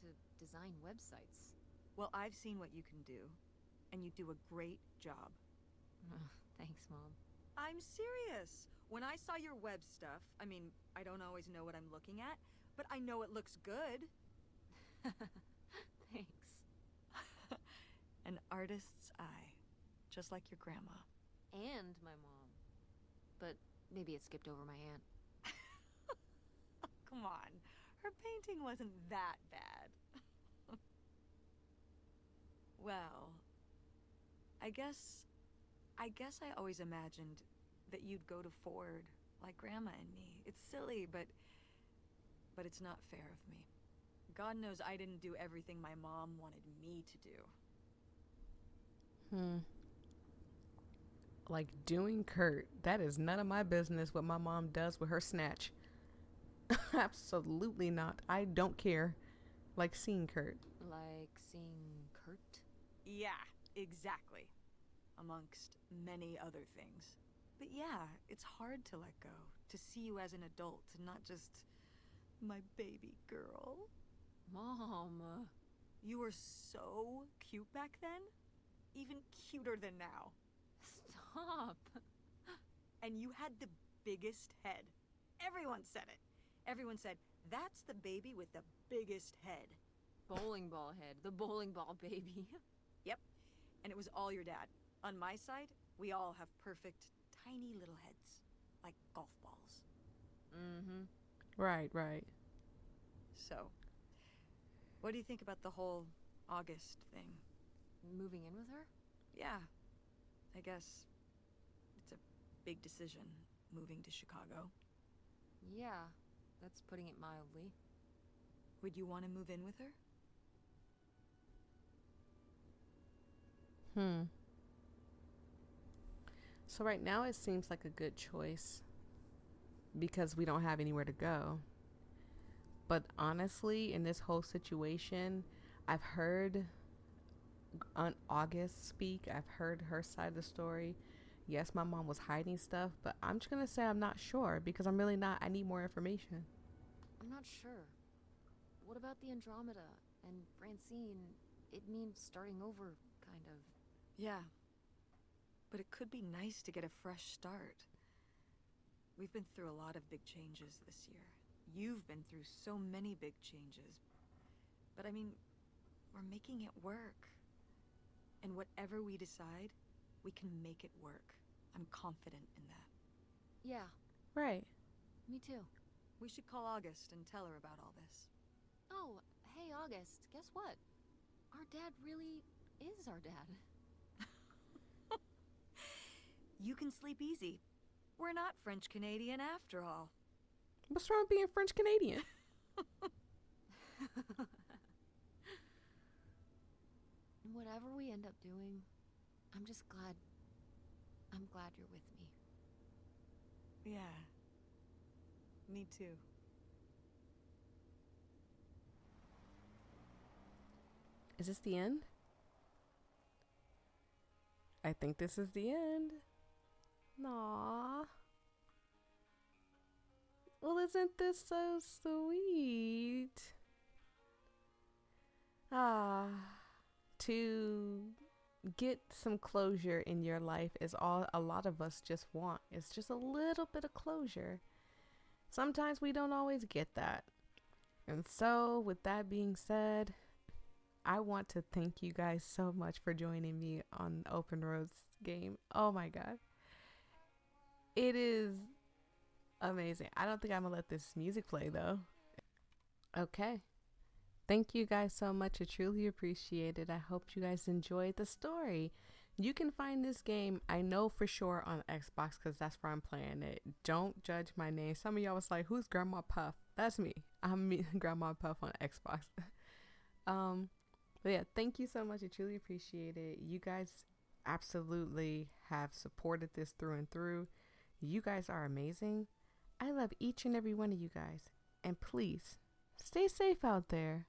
to design websites. Well, I've seen what you can do, and you do a great job. Thanks, Mom. I'm serious. When I saw your web stuff, I mean, I don't always know what I'm looking at, but I know it looks good. Thanks. An artist's eye, just like your grandma. And my mom. But maybe it skipped over my aunt. Come on, her painting wasn't that bad. Well, I guess I always imagined that you'd go to Ford like Grandma and me. It's silly, but it's not fair of me. God knows I didn't do everything my mom wanted me to do. Like doing Kurt. That is none of my business what my mom does with her snatch. Absolutely not. I don't care. Like seeing Kurt. Like seeing Kurt? Yeah, exactly. Amongst many other things. But yeah, it's hard to let go. To see you as an adult and not just my baby girl. Mom. You were so cute back then. Even cuter than now. Stop. And you had the biggest head. Everyone said it. Everyone said, that's the baby with the biggest head. Bowling ball head. The bowling ball baby. Yep. And it was all your dad. On my side, we all have perfect, tiny little heads. Like golf balls. Mm-hmm. Right. So, what do you think about the whole August thing? Moving in with her? Yeah. I guess it's a big decision, moving to Chicago. Yeah, that's putting it mildly. Would you want to move in with her? So right now it seems like a good choice because we don't have anywhere to go. But honestly, in this whole situation, I've heard Aunt August speak. I've heard her side of the story. Yes, my mom was hiding stuff, but I'm just going to say I'm not sure because I'm really not. I need more information. I'm not sure. What about the Andromeda and Francine? It means starting over, kind of. Yeah. But it could be nice to get a fresh start. We've been through a lot of big changes this year. You've been through so many big changes. But I mean, we're making it work. And whatever we decide, we can make it work. I'm confident in that. Yeah, Right. me too. We should call August and tell her about all this. Oh, hey, August, guess what? Our dad really is our dad. You can sleep easy. We're not French Canadian after all. What's wrong with being French Canadian? Whatever we end up doing, I'm just glad. I'm glad you're with me. Yeah. Me too. Is this the end? I think this is the end. Aww. Well, isn't this so sweet? To get some closure in your life is all a lot of us just want. It's just a little bit of closure. Sometimes we don't always get that. And so, with that being said, I want to thank you guys so much for joining me on Open Roads game. Oh my god. It is amazing. I don't think I'm gonna let this music play though. Okay. Thank you guys so much. I truly appreciate it. I hope you guys enjoyed the story. You can find this game, I know for sure, on Xbox because that's where I'm playing it. Don't judge my name. Some of y'all was like, who's Grandma Puff? That's me. I'm me, Grandma Puff on Xbox. But yeah, thank you so much. I truly appreciate it. You guys absolutely have supported this through and through. You guys are amazing. I love each and every one of you guys. And please, stay safe out there.